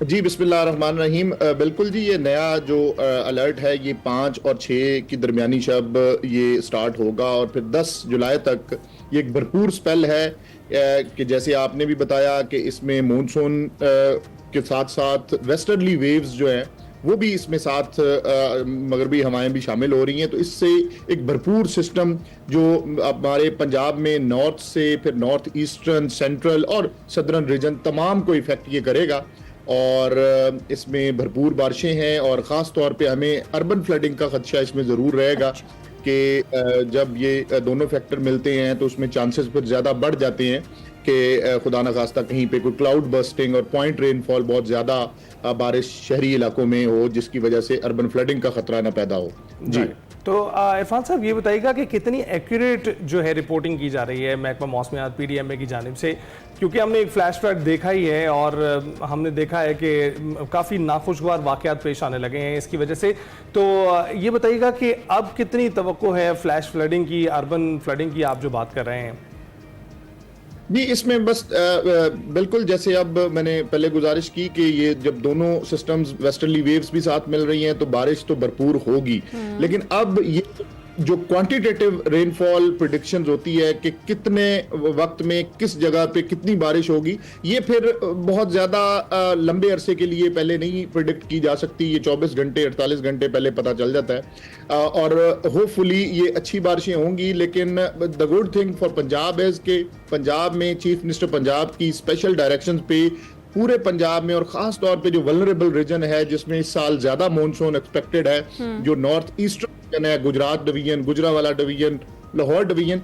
जी, बिस्मिल्लाहिर्रहमानिर्रहीम। बिल्कुल जी, ये नया जो अलर्ट है ये 5 और 6 की दरमियानी शब ये स्टार्ट होगा और फिर 10 जुलाई तक ये एक भरपूर स्पेल है कि जैसे आपने भी बताया कि इसमें मानसून के साथ साथ वेस्टर्नली वेव्स जो हैं वो भी इसमें साथ मगरबी हवाएं भी शामिल हो रही हैं। तो इससे एक भरपूर सिस्टम जो हमारे पंजाब में नॉर्थ से फिर नॉर्थ ईस्टर्न, सेंट्रल और सदर्न रीजन तमाम को इफेक्ट ये करेगा और इसमें भरपूर बारिशें हैं और ख़ास तौर पे हमें अर्बन फ्लडिंग का खदशा इसमें ज़रूर रहेगा कि जब ये दोनों फैक्टर मिलते हैं तो उसमें चांसेस फिर ज़्यादा बढ़ जाते हैं कि खुदा न खास्ता कहीं पे कोई क्लाउड बर्स्टिंग और पॉइंट रेनफॉल बहुत ज़्यादा बारिश शहरी इलाकों में हो जिसकी वजह से अर्बन फ्लडिंग का खतरा न पैदा हो। जी, तो इरफान साहब ये बताइएगा कि कितनी एक्यूरेट जो है रिपोर्टिंग की जा रही है महकमा मौसमियात PDMA की जानिब से, क्योंकि हमने एक फ्लैशबैक देखा ही है और हमने देखा है कि काफ़ी नाखुशगवार वाक़यात पेश आने लगे हैं इसकी वजह से। तो ये बताइएगा कि अब कितनी तवक्को है फ्लैश फ्लडिंग की, अर्बन फ्लडिंग की आप जो बात कर रहे हैं? जी, इसमें बस बिल्कुल जैसे अब मैंने पहले गुजारिश की कि ये जब दोनों सिस्टम्स वेस्टर्नली वेव्स भी साथ मिल रही हैं तो बारिश तो भरपूर होगी, लेकिन अब ये जो क्वांटिटेटिव रेनफॉल प्रिडिक्शंस होती है कि कितने वक्त में किस जगह पे कितनी बारिश होगी, ये फिर बहुत ज़्यादा लंबे अरसे के लिए पहले नहीं प्रिडिक्ट की जा सकती। ये 24 घंटे 48 घंटे पहले पता चल जाता है और होपफुली ये अच्छी बारिशें होंगी। लेकिन the good thing for Punjab is कि पंजाब में चीफ मिनिस्टर पंजाब की स्पेशल डायरेक्शंस पे पूरे पंजाब में और ख़ास तौर पे जो वल्नरेबल रीजन है जिसमें इस साल ज़्यादा मॉनसून एक्सपेक्टेड है, जो नॉर्थ ईस्टर्न रीजन है, Gujarat division, Gujranwala division, Lahore division,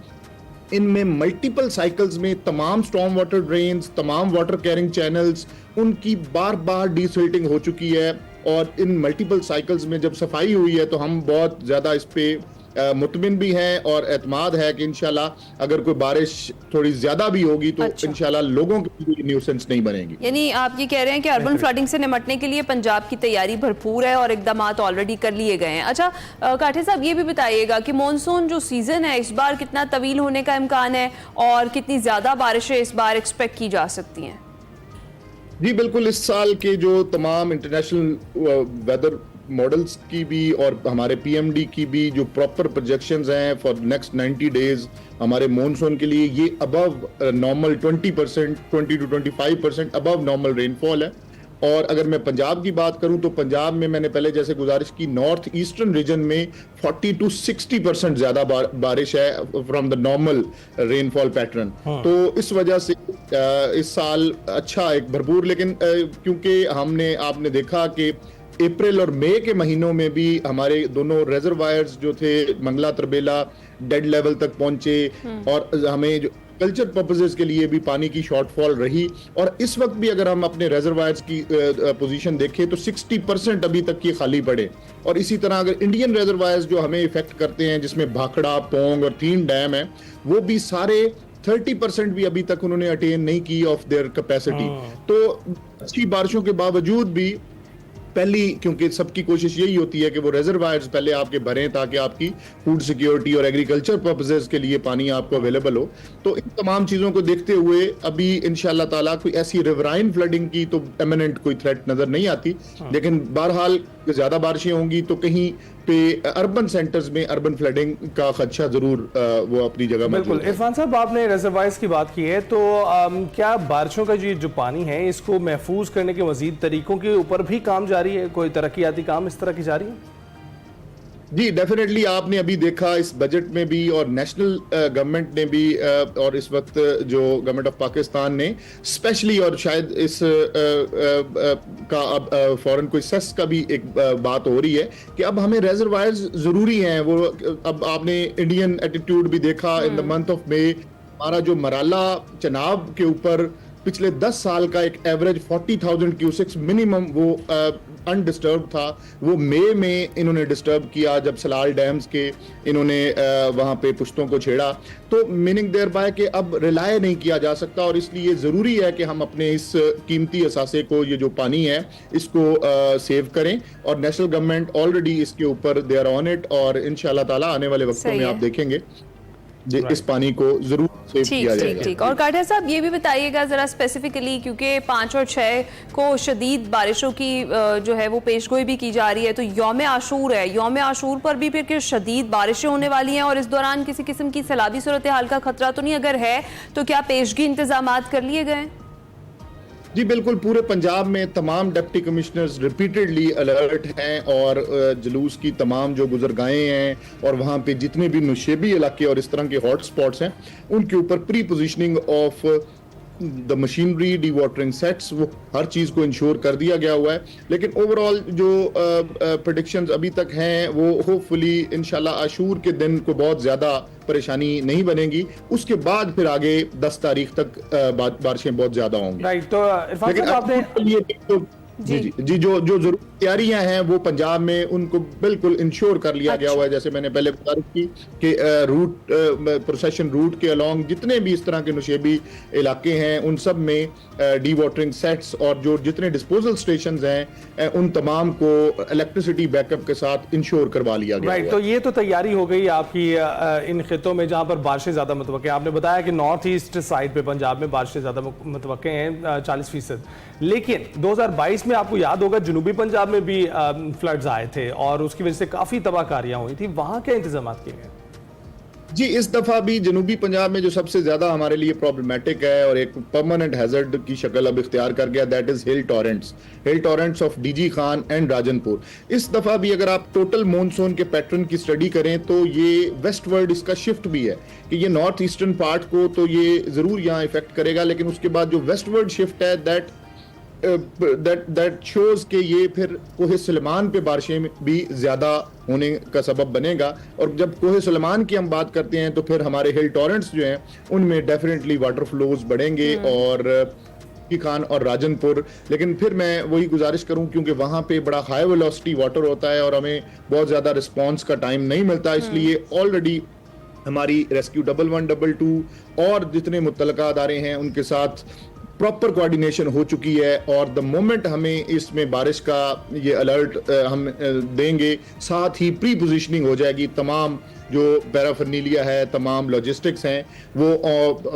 इनमें मल्टीपल साइकिल्स में तमाम स्टॉर्म वाटर ड्रेन्स, तमाम वाटर कैरिंग चैनल्स, उनकी बार बार डीसिल्टिंग हो चुकी है। और इन मल्टीपल साइकिल्स में जब सफाई हुई है तो हम बहुत ज़्यादा इस पे मुतमिन भी हैं और एतमाद है कि इंशाल्लाह अगर कोई बारिश थोड़ी ज्यादा भी होगी तो इंशाल्लाह लोगों के लिए न्यूसेंस नहीं बनेगी। यानी आप ये कह रहे हैं कि अर्बन फ्लडिंग से निपटने के लिए पंजाब की तैयारी भरपूर है और इकदामात ऑलरेडी कर लिए गए हैं। अच्छा काठे साहब, ये भी बताइएगा कि मॉनसून जो सीजन है इस बार कितना तवील होने का इम्कान है और कितनी ज्यादा बारिशें इस बार एक्सपेक्ट की जा सकती हैं? जी बिल्कुल, इस साल के जो तमाम इंटरनेशनल वेदर मॉडल्स की भी और हमारे पीएमडी की भी जो प्रॉपर प्रोजेक्शंस हैं फॉर नेक्स्ट 90 डेज हमारे मॉनसून के लिए, ये above normal 20% 20 to 25% above normal rainfall है। और अगर मैं पंजाब की बात करूं तो पंजाब में मैंने पहले जैसे गुजारिश की, नॉर्थ ईस्टर्न रीजन में 40 to 60% ज्यादा बारिश है from the normal rainfall pattern. तो इस वजह से इस साल अच्छा एक भरपूर, लेकिन क्योंकि आपने देखा कि अप्रैल और मई के महीनों में भी हमारे दोनों रेजरवायर्स जो थे मंगला तरबेला डेड लेवल तक पहुंचे और हमें जो कल्चर पर्पसेस के लिए भी पानी की शॉर्टफॉल रही। और इस वक्त भी अगर हम अपने रेजरवायर्स की पोजीशन देखें तो 60% अभी तक ये खाली पड़े। और इसी तरह अगर इंडियन रेजरवायर्स जो हमें इफेक्ट करते हैं, जिसमें भाखड़ा, पोंग और 3 डैम है, वो भी सारे 30% भी अभी तक उन्होंने अटेन नहीं की ऑफ देयर कैपेसिटी। तो अच्छी बारिशों के बावजूद भी पहली, क्योंकि सबकी कोशिश यही होती है कि वो रिजर्वायर्स पहले आपके भरें ताकि आपकी फूड सिक्योरिटी और एग्रीकल्चर पर्पसेस के लिए पानी आपको अवेलेबल हो। तो इन तमाम चीज़ों को देखते हुए अभी इंशाल्लाह ताला कोई ऐसी रिवराइन फ्लडिंग की तो एमिनेंट कोई थ्रेट नजर नहीं आती, लेकिन बहरहाल ज़्यादा बारिशें होंगी तो कहीं पे अर्बन सेंटर्स में अर्बन फ्लडिंग का खदशा जरूर वो अपनी जगह बिल्कुल। इरफान साहब, आपने रिजर्वायर्स की बात की है, तो क्या बारिशों का जो पानी है इसको महफूज करने के मजीद तरीकों के ऊपर भी काम जारी है? कोई तरक्याती काम इस तरह की जारी है? जी डेफिनेटली, आपने अभी देखा इस बजट में भी और नेशनल गवर्नमेंट ने भी और इस वक्त जो गवर्नमेंट ऑफ पाकिस्तान ने स्पेशली, और शायद इस का अब फौरन कोई सेस का भी एक बात हो रही है कि अब हमें रेजरवायर्स जरूरी हैं। वो अब आपने इंडियन एटीट्यूड भी देखा in the month of May, हमारा जो मराला चनाब के ऊपर पिछले 10 साल का एक एवरेज 40,000 क्यूसेक्स मिनिमम वो अनडिस्टर्ब था, वो मई में इन्होंने डिस्टर्ब किया जब सलाल डैम्स के इन्होंने वहाँ पे पुश्तों को छेड़ा। तो मीनिंग देयर बाय कि अब रिलाय नहीं किया जा सकता और इसलिए ज़रूरी है कि हम अपने इस कीमती असासे को, ये जो पानी है, इसको सेव करें। और नेशनल गवर्नमेंट ऑलरेडी इसके ऊपर दे आर ऑन इट और इंशाल्लाह ताला आने वाले वक्तों में आप देखेंगे इस पानी को जरूर सेव किया जाएगा। ठीक। और काठिया साहब, ये भी बताइएगा जरा स्पेसिफिकली, क्योंकि 5 और 6 को शदीद बारिशों की जो है वो पेशगोई भी की जा रही है, तो यौम आशूर है, यौम आशूर पर भी फिर शदीद बारिशें होने वाली हैं और इस दौरान किसी किस्म की सैलाबी सूरत हाल का खतरा तो नहीं? अगर है तो क्या पेशगी इंतजामात कर लिए गए? जी बिल्कुल, पूरे पंजाब में तमाम डिप्टी कमिश्नर्स रिपीटेडली अलर्ट हैं और जुलूस की तमाम जो गुजरगाहें हैं और वहाँ पे जितने भी नुशेबी इलाके और इस तरह के हॉट स्पॉट्स हैं उनके ऊपर pre positioning of the machinery, D watering sets, वो हर चीज़ को इंश्योर कर दिया गया हुआ है। लेकिन ओवरऑल जो प्रेडिक्शंस अभी तक हैं वो होपफुली इंशाल्लाह आशूर के दिन को बहुत ज़्यादा परेशानी नहीं बनेगी, उसके बाद फिर आगे 10 तारीख तक बारिशें बहुत ज़्यादा होंगी। राइट। तो इरफान साहब, आपने जी जो जरूरी तैयारियां हैं वो पंजाब में उनको बिल्कुल इंश्योर कर लिया गया हुआ है। जैसे मैंने पहले गुजारिश की कि रूट प्रोसेशन रूट के अलोंग जितने भी इस तरह के नुशेबी इलाके हैं उन सब में डी वाटरिंग सेट्स और जो जितने डिस्पोजल स्टेशंस हैं उन तमाम को इलेक्ट्रिसिटी बैकअप के साथ इंश्योर करवा लिया गया। राइट। तो ये तो तैयारी हो गई आपकी इन खितों में जहां पर बारिशें ज्यादा मुतवक्के। आपने बताया कि नॉर्थ ईस्ट साइड पे पंजाब में बारिशें ज्यादा मुतवक्के हैं 40%, लेकिन 2022 में आपको याद होगा जनूबी पंजाब में भी फ्लड्स आए थे और उसकी वजह से काफी तबाहकारियां हुई थी, वहां क्या इंतजाम किए गए? जी, इस दफा भी जनूबी पंजाब में जो सबसे ज्यादा हमारे लिए प्रॉब्लमेटिक है और एक परमानेंट हैजर्ड की शक्ल अब इख्तियार कर गया, that is hill torrents of DG Khan and Rajanpur. इस दफा भी अगर आप टोटल मॉनसून के पैटर्न की स्टडी करें तो ये वेस्टवर्ड इसका शिफ्ट भी है कि ये नॉर्थ ईस्टर्न पार्ट को तो ये जरूर यहाँ इफेक्ट करेगा, लेकिन उसके बाद जो वेस्टवर्ड शिफ्ट है दैट शोज के ये फिर कोहे सुलेमान पे बारिशें भी ज्यादा होने का सबब बनेगा। और जब कोहे सुलेमान की हम बात करते हैं तो फिर हमारे हिल टॉरेंट्स जो हैं उनमें डेफिनेटली वाटर फ्लोज बढ़ेंगे और खान और राजनपुर। लेकिन फिर मैं वही गुजारिश करूं क्योंकि वहां पे बड़ा हाई वेलोसिटी वाटर होता है और हमें बहुत ज्यादा रिस्पांस का टाइम नहीं मिलता, इसलिए ऑलरेडी हमारी रेस्क्यू 112 और जितने मुतलका अदारे हैं उनके साथ प्रॉपर कोऑर्डिनेशन हो चुकी है और द मोमेंट हमें इसमें बारिश का ये अलर्ट हम देंगे, साथ ही प्री पोजीशनिंग हो जाएगी। तमाम जो पैराफर्नीलिया है, तमाम लॉजिस्टिक्स हैं, वो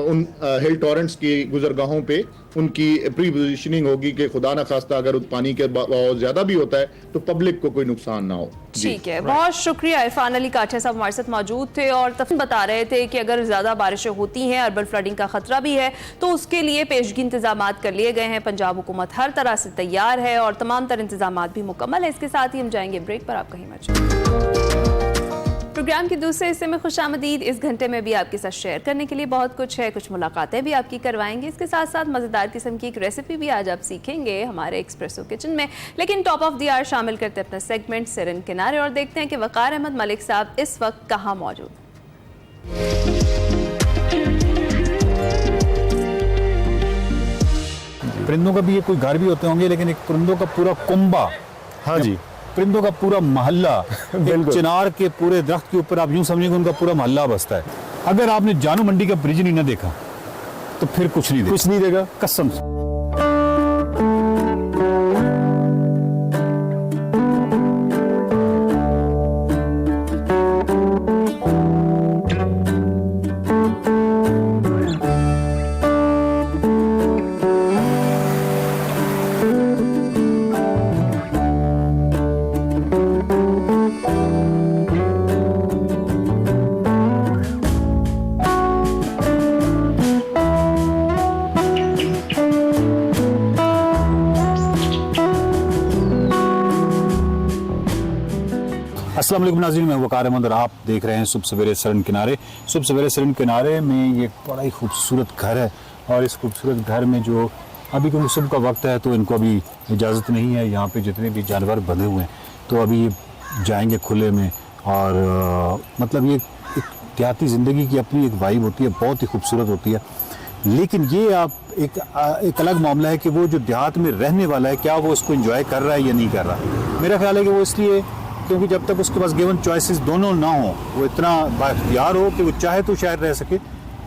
उन हिल टॉरेंट्स की गुजरगाहों पे उनकी प्री पोजीशनिंग होगी कि खुदा न खास्ता अगर पानी के बहाव ज्यादा भी होता है तो पब्लिक को कोई नुकसान ना हो। ठीक है, बहुत शुक्रिया। इरफान अली काठिया साहब हमारे साथ मौजूद थे और तफसील बता रहे थे कि अगर ज्यादा बारिशें होती हैं, अर्बन फ्लडिंग का खतरा भी है, तो उसके लिए पेशगी इंतजाम कर लिए गए हैं। पंजाब हुकूमत हर तरह से तैयार है और तमाम तर इंतजाम भी मुकम्मल है। इसके साथ ही हम जाएंगे ब्रेक पर, आप कहीं मत। प्रोग्राम के दूसरे हिस्से में खुशामदीद। इस घंटे में भी आपके साथ शेयर करने के लिए बहुत कुछ है, कुछ मुलाकातें भी आपकी करवाएंगे, इसके साथ साथ मज़ेदार किस्म की एक रेसिपी भी आज आप सीखेंगे हमारे एक्सप्रेसो किचन में। लेकिन टॉप ऑफ द आवर शामिल करते हैं अपना सेगमेंट सिरन किनारे और देखते हैं कि वकार अहमद मलिक साहब इस वक्त कहाँ मौजूद। परिंदों का भी ये कोई घर भी होते होंगे, लेकिन एक परिंदों का पूरा कुंबा, हाँ जी, परिंदों का पूरा मोहल्ला एक चिनार के पूरे दरख्त के ऊपर आप यूं समझेंगे उनका पूरा मोहल्ला बसता है। अगर आपने जानू मंडी का ब्रिज नहीं ना देखा तो फिर कुछ नहीं देगा कसम से। अस्सलाम वालेकुम नाज़रीन, मैं वकार अहमद और आप देख रहे हैं सुबह सवेरे सरन किनारे। सुबह सवेरे सरन किनारे में ये बड़ा ही खूबसूरत घर है और इस खूबसूरत घर में जो अभी क्योंकि सुबह का वक्त है तो इनको अभी इजाज़त नहीं है, यहाँ पे जितने भी जानवर बंधे हुए हैं तो अभी ये जाएंगे खुले में। और मतलब ये एक देहाती ज़िंदगी की अपनी एक वाइब होती है, बहुत ही खूबसूरत होती है। लेकिन ये आप एक अलग मामला है कि वो जो देहात में रहने वाला है क्या वो उसको एंजॉय कर रहा है या नहीं कर रहा। मेरा ख्याल है कि वो इसलिए क्योंकि जब तक उसके पास गिवन चॉइसेस दोनों ना हो, वो इतना बाख्तियार हो कि वो चाहे तो शहर रह सके,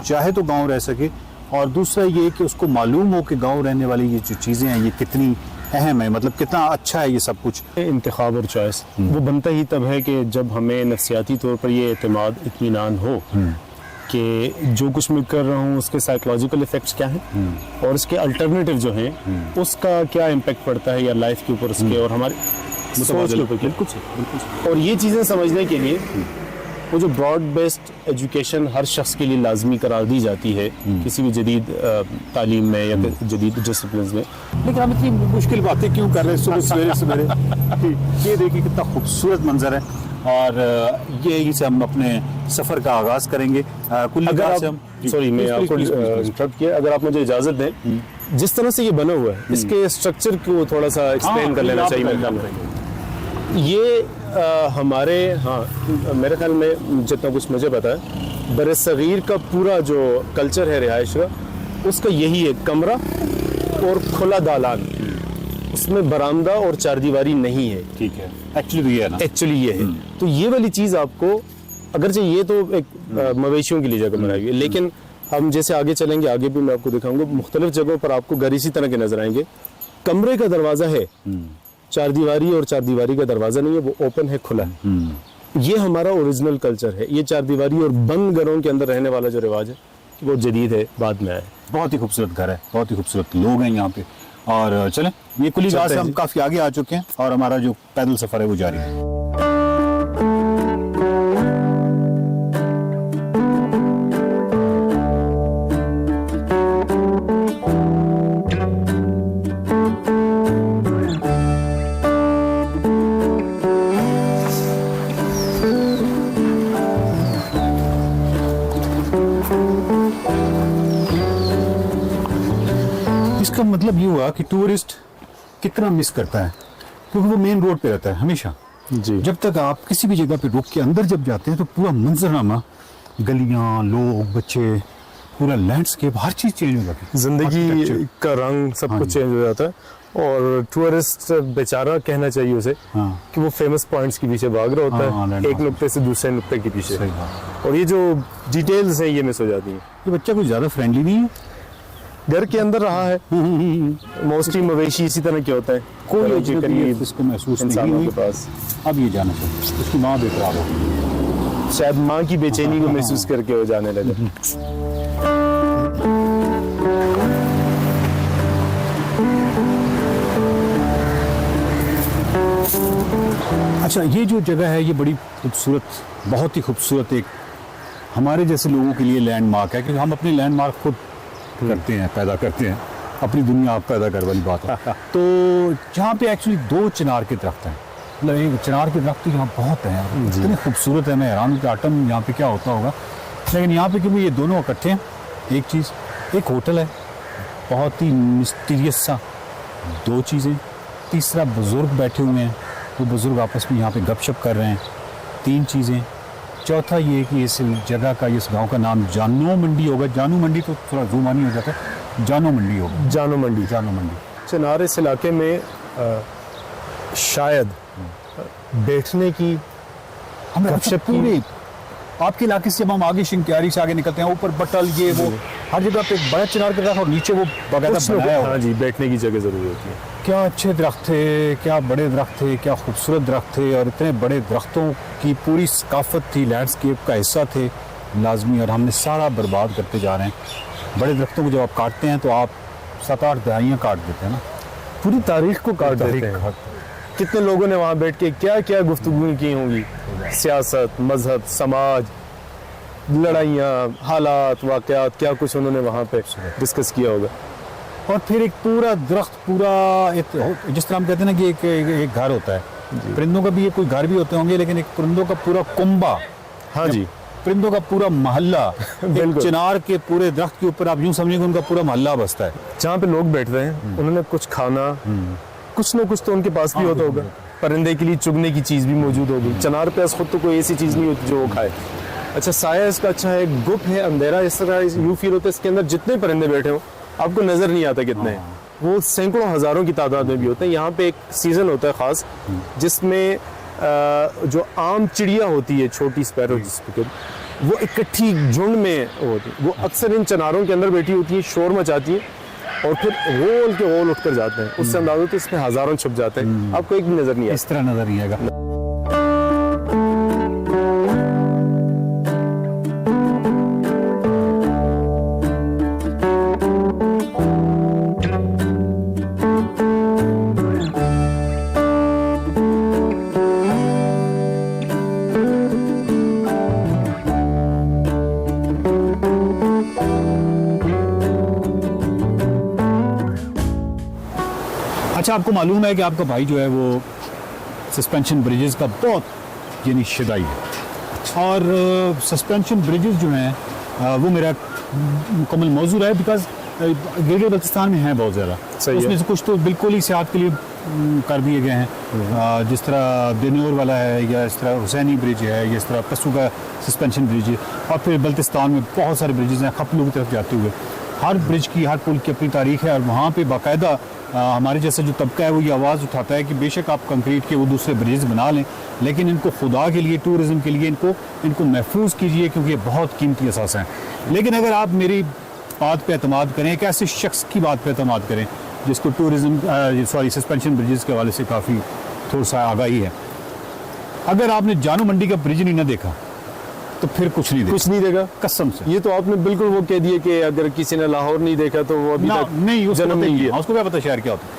चाहे तो गांव रह सके। और दूसरा ये कि उसको मालूम हो कि गांव रहने वाली ये जो चीज़ें हैं ये कितनी अहम है, मतलब कितना अच्छा है ये सब कुछ। इंतखाब और चॉइस वो बनता ही तब है कि जब हमें नफसियाती तौर पर ये एतमाद इत्मीनान हो कि जो कुछ मैं कर रहा हूँ उसके साइकोलॉजिकल इफेक्ट्स क्या हैं और उसके अल्टरनेटिव जो हैं उसका क्या इम्पैक्ट पड़ता है या लाइफ के ऊपर उसके और हमारे सोच के ऊपर। बिल्कुल। और ये चीज़ें समझने के लिए वो जो ब्रॉड बेस्ड एजुकेशन हर शख्स के लिए लाजमी करार दी जाती है किसी भी जदीद तालीम में या जदीद डिसिप्लिन में। लेकिन हम इतनी मुश्किल बातें क्यों कर रहे हैं सुबह सवेरे? ये देखिए कितना खूबसूरत मंजर है और यही से हम अपने सफ़र का आगाज़ करेंगे। सॉरी मैं आपको इंटरप्ट किया, अगर आप मुझे इजाज़त दें, जिस तरह से ये बना हुआ है इसके स्ट्रक्चर को थोड़ा सा एक्सप्लेन कर लेना चाहिए। ये हमारे मेरे ख्याल में जितना कुछ मुझे पता है बरसगीर का पूरा जो कल्चर है रिहाइश का उसका यही है, कमरा और खुला दालान, उसमें बरामदा और चारदीवारी नहीं है। ठीक है, एक्चुअली ये है। तो ये वाली चीज़ आपको अगरचे ये तो एक मवेशियों के लिए जगह बनाई हुई है, लेकिन हम जैसे आगे चलेंगे आगे भी मैं आपको दिखाऊंगा मुख्तलिफ जगहों पर आपको घर इसी तरह के नजर आएंगे। कमरे का दरवाजा है, चारदीवारी और चारदीवारी का दरवाजा नहीं है, वो ओपन है, खुला है। ये हमारा ओरिजिनल कल्चर है। ये चारदीवारी और बंद घरों के अंदर रहने वाला जो रिवाज है वो जदीद है, बाद में आया। बहुत ही खूबसूरत घर है, बहुत ही खूबसूरत लोग हैं यहाँ पे और चलें, ये कुली गांव से हम काफ़ी आगे आ चुके हैं और हमारा जो पैदल सफ़र है वो जारी है। इसका मतलब ये हुआ कि टूरिस्ट कितना मिस करता है, क्योंकि वो मेन रोड पे रहता है हमेशा जी। जब तक आप किसी भी जगह पे रुक के अंदर जब जाते हैं तो पूरा मंजरनामा, गलियां, लोग, बच्चे, पूरा लैंडस्केप, हर चीज़ चेंज हो जाती है, जिंदगी Architecture। का रंग सब हाँ कुछ जी। चेंज हो जाता है। और टूरिस्ट बेचारा कहना चाहिए उसे हाँ। कि वो फेमस पॉइंट्स के पीछे भाग रहा होता हाँ, है, एक landmarks। नुक्ते से दूसरे नुक्ते के पीछे, सही बात। और ये जो डिटेल्स हैं ये मिस हो जाती हैं। ये बच्चा कुछ ज़्यादा फ्रेंडली नहीं है। घर के अंदर रहा है, मोस्टली मवेशी इसी तरह के होता है, कोई घरों के अजनबी करीब इसको महसूस नहीं इंसानों हुई। के पास अब ये जाना चाहिए, उसकी माँ बेकरार हो। शायद माँ की बेचैनी को महसूस करके वो जाने लगे। अच्छा, ये जो जगह है ये बड़ी खूबसूरत, बहुत ही खूबसूरत एक हमारे जैसे लोगों के लिए लैंडमार्क है, क्योंकि हम अपने लैंडमार्क खुद करते हैं, पैदा करते हैं, अपनी दुनिया आप पैदा कर वाली बात है। तो जहाँ पे एक्चुअली 2 चिनार के दरख्त हैं, मतलब एक चिनार के दरख्त तो यहाँ बहुत हैं, इतने खूबसूरत है, मैं हैरान हूँ कि आटम यहाँ पे क्या होता होगा, लेकिन यहाँ पे क्योंकि ये दोनों इकट्ठे हैं, एक चीज़, एक होटल है बहुत ही मिस्टीरियस सा, 2 चीज़ें, तीसरा बुज़ुर्ग बैठे हुए हैं, वो बुज़ुर्ग आपस में यहाँ पे गपशप कर रहे हैं, 3 चीज़ें, चौथा ये कि इस जगह का, इस गांव का नाम जानो मंडी होगा। जानो मंडी तो थोड़ा जुबानी हो जाता है, जानो मंडी होगा, जानो मंडी। जानो मंडी। चिनार इस इलाके में शायद बैठने की, हमें गपशप की- पूरे आपके इलाके से जब हम आगे शिंक्यारी से आगे निकलते हैं, ऊपर बटल, ये वो, हर जगह पे एक बड़ा चिनार का दरख्त और नीचे वो बाकायदा कुछ लोग- बनाया हुआ। हाँ जी, बैठने की जगह जरूर होती है। क्या अच्छे दरख्त थे, क्या बड़े दरख्त थे, क्या खूबसूरत दरख्त थे, और इतने बड़े दरख्तों की पूरी सकाफत थी, लैंडस्केप का हिस्सा थे लाजमी, और हमने सारा बर्बाद करते जा रहे हैं। बड़े दरख्तों को जब आप काटते हैं तो आप 7-8 दहाइयाँ काट देते हैं ना, पूरी तारीख को काट तारीख देते हैं। काट- कितने लोगों ने वहाँ बैठ के क्या क्या गुफ्तगू की होंगी, सियासत, मजहब, समाज, लड़ाइयाँ, हालात, वाक़यात, क्या कुछ उन्होंने वहाँ पे डिस्कस किया होगा। और फिर एक पूरा दरख्त, पूरा एक, जिस तरह हम कहते हैं ना कि एक घर होता है, परिंदों का भी ये कोई घर भी होते होंगे, लेकिन एक परिंदों का पूरा कुंबा, हाँ जी, परिंदों का पूरा मोहल्ला, एक बिल्कुल। चिनार के पूरे दरख्त के ऊपर आप यूं समझिए कि उनका पूरा मोहल्ला बसता है। जहाँ पे लोग बैठ रहे हैं उन्होंने कुछ खाना, कुछ ना कुछ तो उनके पास भी होता होगा, परिंदे के लिए चुगने की चीज़ भी मौजूद होगी। चिनार पे खुद तो कोई ऐसी चीज़ नहीं होती जो वो खाए। अच्छा, साया इसका अच्छा है, गुप है, अंधेरा, इस तरह यूँ फील होता है इसके अंदर जितने परिंदे बैठे हों आपको नज़र नहीं आता कितने हैं, वो सैकड़ों हज़ारों की तादाद में भी होते हैं। यहाँ पे एक सीज़न होता है ख़ास जिसमें जो आम चिड़िया होती है, छोटी स्पैरो जिसको वो इकट्ठी झुंड में होती है, वो अक्सर इन चिनारों के अंदर बैठी होती है, शोर मचाती है और फिर गोल के गोल उठकर जाते हैं। उससे अंदाजा होता है इसमें हज़ारों छुप जाते हैं, आपको एक भी नज़र नहीं आता। इस तरह नजर नहीं आएगा। अच्छा, आपको मालूम है कि आपका भाई जो है वो सस्पेंशन ब्रिजेस का बहुत यानी शिदाई है, और सस्पेंशन ब्रिजेस जो हैं वो मेरा मुकम्मल मौजूद है, बिकॉज ग्रेटर बल्तिस्तान में हैं बहुत ज़्यादा। सही है। उसमें से कुछ तो बिल्कुल ही सियाहत के लिए कर दिए गए हैं, जिस तरह दिनोर वाला है, या इस तरह हुसैनी ब्रिज है, या इस तरह पस्सू का सस्पेंशन ब्रिज है, और फिर बल्तिस्तान में बहुत सारे ब्रिजेस हैं खपलू की तरफ जाते हुए। हर ब्रिज की, हर पुल की अपनी तारीख है, और वहाँ पे बाकायदा हमारे जैसा जो तबका है वो ये आवाज़ उठाता है कि बेशक आप कंक्रीट के वो दूसरे ब्रिज बना लें, लेकिन इनको खुदा के लिए, टूरिज़म के लिए इनको महफूज कीजिए, क्योंकि ये बहुत कीमती असास हैं। लेकिन अगर आप मेरी बात पे एतमाद करें, एक ऐसे शख्स की बात पे एतमाद करें जिसको सस्पेंशन ब्रिजेस के हवाले से काफ़ी थोड़ा सा आगाही है, अगर आपने जानो मंडी का ब्रिज नहीं ना देखा तो फिर कुछ नहीं कुछ नहीं देगा कसम से। ये तो आपने बिल्कुल वो कह दिया कि अगर किसी ने लाहौर नहीं देखा तो वो अभी तक नहीं जन्म नहीं लिया। उसको क्या पता शहर क्या होता है।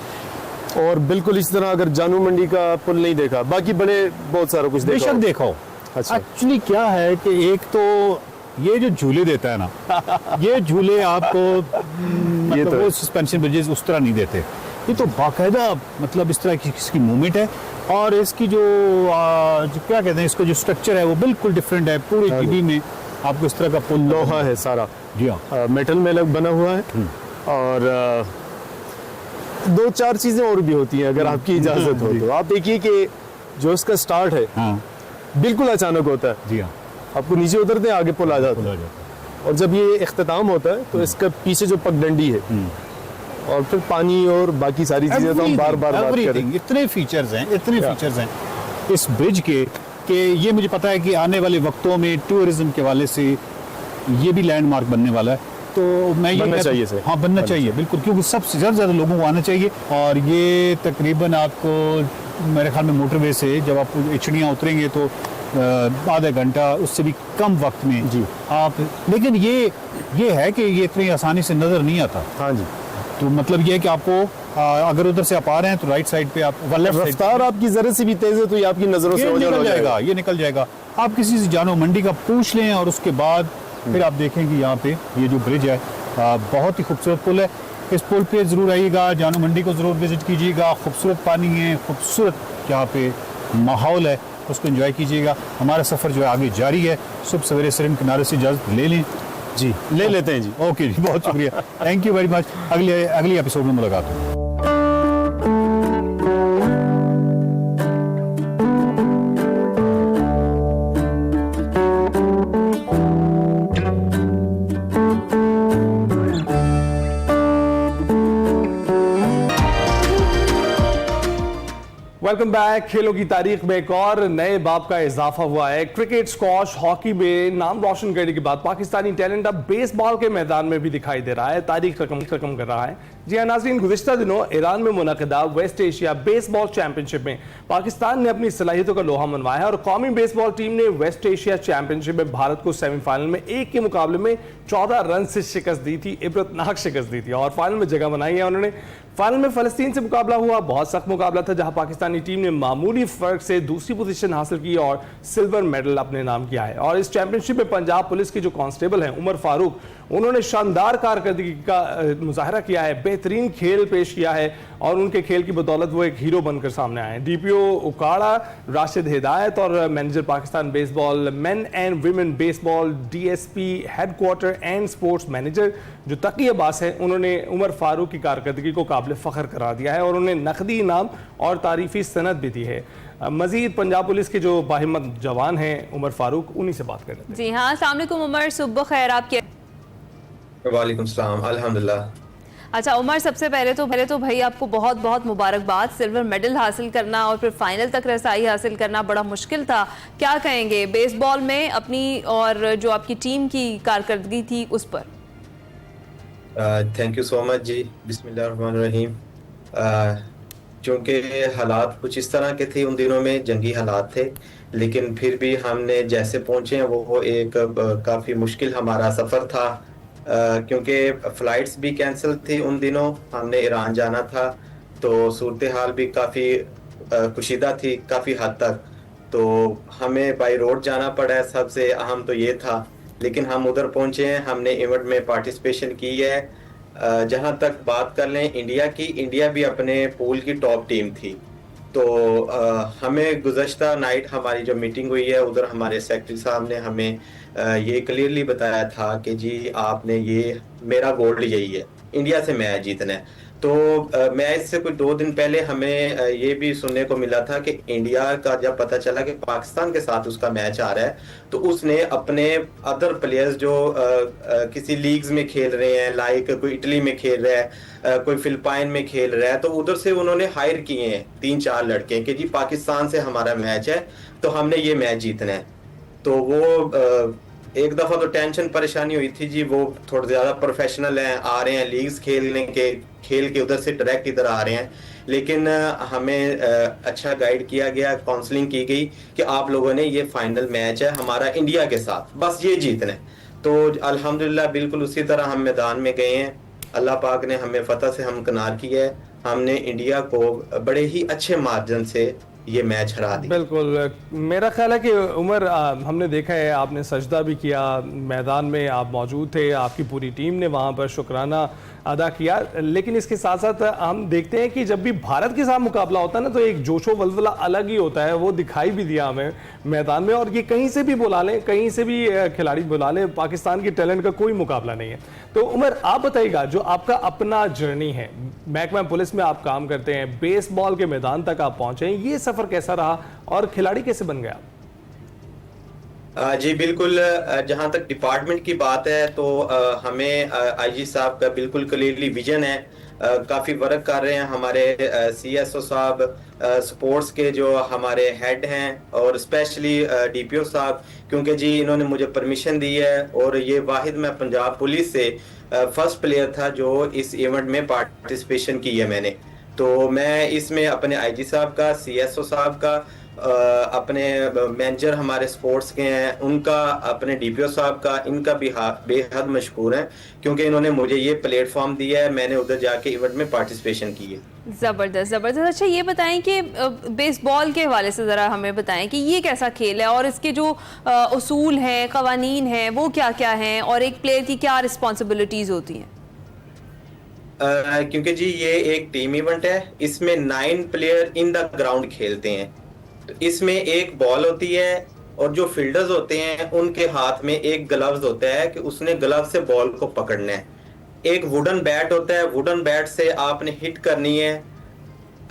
और बिल्कुल इस तरह अगर जानू मंडी का पुल नहीं देखा, बाकी बड़े बहुत सारा कुछ देखा बेशक हो। देखो अच्छा। एक्चुअली क्या है कि एक तो ये जो झूले देता है ना ये झूले आपको मतलब तो वो सस्पेंशन ब्रिजेस उस तरह नहीं देते। ये तो बाकायदा मतलब इस तरह की इसकी मूवमेंट है और इसकी जो क्या कहते हैं इसका जो स्ट्रक्चर है वो बिल्कुल डिफरेंट है। पूरी टीवी में आपको इस तरह का पुल लोहा है सारा, जी हाँ, मेटल में अलग बना हुआ है। और दो चार चीजें और भी होती हैं अगर आपकी इजाजत हो तो। आप देखिए कि जो इसका स्टार्ट है हाँ बिल्कुल अचानक होता है, जी हाँ, आपको नीचे उतरते हैं आगे पुल आ जाता पुल आ है। जाता है। और जब ये इख्तिताम होता है तो इसका पीछे जो पगडंडी है और फिर पानी और बाकी सारी चीजें तो हम बार बार बात करें। Everything, इतने फीचर्स हैं इस ब्रिज के कि ये मुझे पता है कि आने वाले वक्तों में टूरिज्म के हवाले से ये भी लैंडमार्क बनने वाला है। तो मैं ये बनना चाहिए सर। हाँ बनना चाहिए बिल्कुल, क्योंकि सबसे ज़्यादा लोगों को आना चाहिए। और ये तकरीबन आपको मेरे ख्याल में मोटरवे से जब आप इचड़ियाँ उतरेंगे तो आधा घंटा उससे भी कम वक्त में जी आप, लेकिन ये है कि ये इतनी आसानी से नज़र नहीं आता। हाँ जी। तो मतलब ये है कि आपको अगर उधर से आप आ रहे हैं तो राइट साइड पे आप रफ्तार आपकी जरा से भी तेज है तो ये आपकी नजरों से ओझल हो जाएगा। ये निकल जाएगा। आप किसी से जानो मंडी का पूछ लें और उसके बाद फिर आप देखेंगे यहाँ पे ये जो ब्रिज है बहुत ही खूबसूरत पुल है। इस पुल पे ज़रूर आइएगा, जानो मंडी को ज़रूर विजिट कीजिएगा। खूबसूरत पानी है, खूबसूरत यहाँ पे माहौल है, उसको एंजॉय कीजिएगा। हमारा सफ़र जो है आगे जारी है। सुबह सवेरे सरन किनारे से इजाज़त ले लें जी, ले लेते हैं जी। ओके जी, बहुत शुक्रिया, थैंक यू वेरी मच। अगली एपिसोड में मुलाकात होगी। Welcome back. खेलों की तारीख में एक और नए बाब का इजाफा हुआ है। क्रिकेट, स्क्वॉश, हॉकी में नाम रोशन करने के बाद पाकिस्तानी टैलेंट अब बेसबॉल के मैदान में भी दिखाई दे रहा है, तारीख रकम कर रहा है। जी हाँ नाज़रीन, गुज़िश्ता दिनों ईरान में मुनक़िदा वेस्ट एशिया बेसबॉल चैंपियनशिप में पाकिस्तान ने अपनी सलाहियतों का लोहा मनवाया और कौमी बेसबॉल टीम ने वेस्ट एशिया चैंपियनशिप में भारत को सेमीफाइनल में 1 के मुकाबले में 14 रन से शिकस्त दी थी, इबरतनाक शिकस्त दी थी और फाइनल में जगह बनाई है उन्होंने। फाइनल में फ़लस्तीन से मुकाबला हुआ, बहुत सख्त मुकाबला था जहां पाकिस्तानी टीम ने मामूली फर्क से दूसरी पोजीशन हासिल की और सिल्वर मेडल अपने नाम किया है। और इस चैंपियनशिप में पंजाब पुलिस के जो कांस्टेबल हैं उमर फारूक, उन्होंने शानदार कारकर्दगी का मुजाहरा किया है, बेहतरीन खेल पेश किया है और उनके खेल की बदौलत वो एक हीरो बनकर सामने आए हैं। डीपीओ उकाड़ा राशिद हिदायत और manager Pakistan baseball main and women baseball DSP headquarter and sports manager जो तकी अब्बास है, उन्होंने उमर फारूक की कारकर्दगी को काबिल फ़ख्र करार दिया है और उन्हें नकदी इनाम और तारीफी सनद भी दी है। मजीद पंजाब पुलिस के जो बाहिम्मत जवान हैं उमर फारूक, उन्हीं से बात कर लेते हैं। जी हाँ, अस्सलाम वालेकुम उमर, सुबह खैर। आपके वालेकुम सलाम, अल्हम्दुलिल्लाह। अच्छा उमर, सबसे पहले तो भाई आपको बहुत बहुत मुबारकबाद। सिल्वर मेडल हासिल करना और फिर फाइनल तक रसाई हासिल करना बड़ा मुश्किल था। क्या कहेंगे बेसबॉल में अपनी और जो आपकी टीम की कारकर्दगी थी उस पर? थैंक यू सो मच जी। बिस्मिल्लाहिर्रहमानिर्रहीम। चूँकि हालात कुछ इस तरह के थे, उन दिनों में जंगी हालात थे, लेकिन फिर भी हमने जैसे पहुँचे हैं वो एक काफ़ी मुश्किल हमारा सफ़र था क्योंकि फ़्लाइट्स भी कैंसिल थी उन दिनों। हमने ईरान जाना था तो सूरत हाल भी काफ़ी कुशीदा थी काफ़ी हद तक, तो हमें बाई रोड जाना पड़ा। सबसे अहम तो ये था, लेकिन हम उधर पहुंचे हैं, हमने इवेंट में पार्टिसिपेशन की है। जहां तक बात कर लें इंडिया की, इंडिया भी अपने पूल की टॉप टीम थी। तो हमें गुज़श्ता नाइट हमारी जो मीटिंग हुई है उधर हमारे सेक्रेटरी साहब ने हमें ये क्लियरली बताया था कि जी आपने ये मेरा गोल यही है, इंडिया से मैच जीतना है। तो मैच से कुछ 2 दिन पहले हमें ये भी सुनने को मिला था कि इंडिया का जब पता चला कि पाकिस्तान के साथ उसका मैच आ रहा है तो उसने अपने अदर प्लेयर्स जो किसी लीग्स में खेल रहे हैं, लाइक कोई इटली में खेल रहा है, कोई फिलिपाइन में खेल रहा है, तो उधर से उन्होंने हायर किए हैं 3-4 लड़के कि जी पाकिस्तान से हमारा मैच है तो हमने ये मैच जीतना है। तो वो एक दफ़ा तो टेंशन परेशानी हुई थी जी, वो थोड़े ज़्यादा प्रोफेशनल हैं, आ रहे हैं लीग्स खेल के उधर से डायरेक्ट इधर आ रहे हैं, लेकिन हमें अच्छा गाइड किया गया, काउंसलिंग की गई कि आप लोगों ने ये फाइनल मैच है हमारा इंडिया के साथ, बस ये जीतना है। तो अल्हम्दुलिल्लाह बिल्कुल उसी तरह हम मैदान में गए हैं। अल्लाह पाक ने हमें फतह से हमकिनार किया है। हमने इंडिया को बड़े ही अच्छे मार्जिन से ये मैच हरा दिया। बिल्कुल, मेरा ख्याल है कि उमर, हमने देखा है आपने सजदा भी किया, मैदान में आप मौजूद थे, आपकी पूरी टीम ने वहाँ पर शुक्राना अदा किया, लेकिन इसके साथ साथ हम देखते हैं कि जब भी भारत के साथ मुकाबला होता है ना, तो एक जोशो वल्वला अलग ही होता है। वो दिखाई भी दिया हमें मैदान में, और ये कहीं से भी बुला लें, कहीं से भी खिलाड़ी बुला लें, पाकिस्तान के टैलेंट का कोई मुकाबला नहीं है। तो उमर, आप बताइएगा, जो आपका अपना जर्नी है, महकमा पुलिस में आप काम करते हैं, बेसबॉल के मैदान तक आप पहुंचे, ये सफर कैसा रहा और खिलाड़ी कैसे बन गया? जी बिल्कुल, जहाँ तक डिपार्टमेंट की बात है तो हमें आईजी साहब का बिल्कुल क्लियरली विजन है। काफ़ी वर्क कर रहे हैं हमारे सीएसओ साहब, स्पोर्ट्स के जो हमारे हेड हैं, और स्पेशली डीपीओ साहब, क्योंकि जी इन्होंने मुझे परमिशन दी है, और ये वाहिद मैं पंजाब पुलिस से फर्स्ट प्लेयर था जो इस इवेंट में पार्टिसिपेशन की है मैंने। तो मैं इसमें अपने आईजी साहब का, सीएसओ साहब का, अपने मैनेजर हमारे स्पोर्ट्स के हैं उनका, अपने डीपीओ साहब का, इनका भी बेहद मशकूर हैं, क्योंकि इन्होंने मुझे ये प्लेटफॉर्म दिया है, मैंने उधर जाके इवेंट में पार्टिसिपेशन की है। ज़बरदस्त ज़बरदस्त। अच्छा, ये बताएं कि बेसबॉल के हवाले से ज़रा हमें बताएं कि ये कैसा खेल है और इसके जो उसूल हैं, कवानीन हैं, वो क्या क्या हैं, और एक प्लेयर की क्या रिस्पॉन्सिबिलिटीज़ होती हैं? क्योंकि जी ये एक टीम इवेंट है, इसमें 9 प्लेयर इन द ग्राउंड खेलते हैं। तो इसमें एक बॉल होती है, और जो फील्डर्स होते हैं उनके हाथ में एक ग्लव्स होता है कि उसने ग्लव से बॉल को पकड़ना है। एक वुडन बैट होता है, वुडन बैट से आपने हिट करनी है।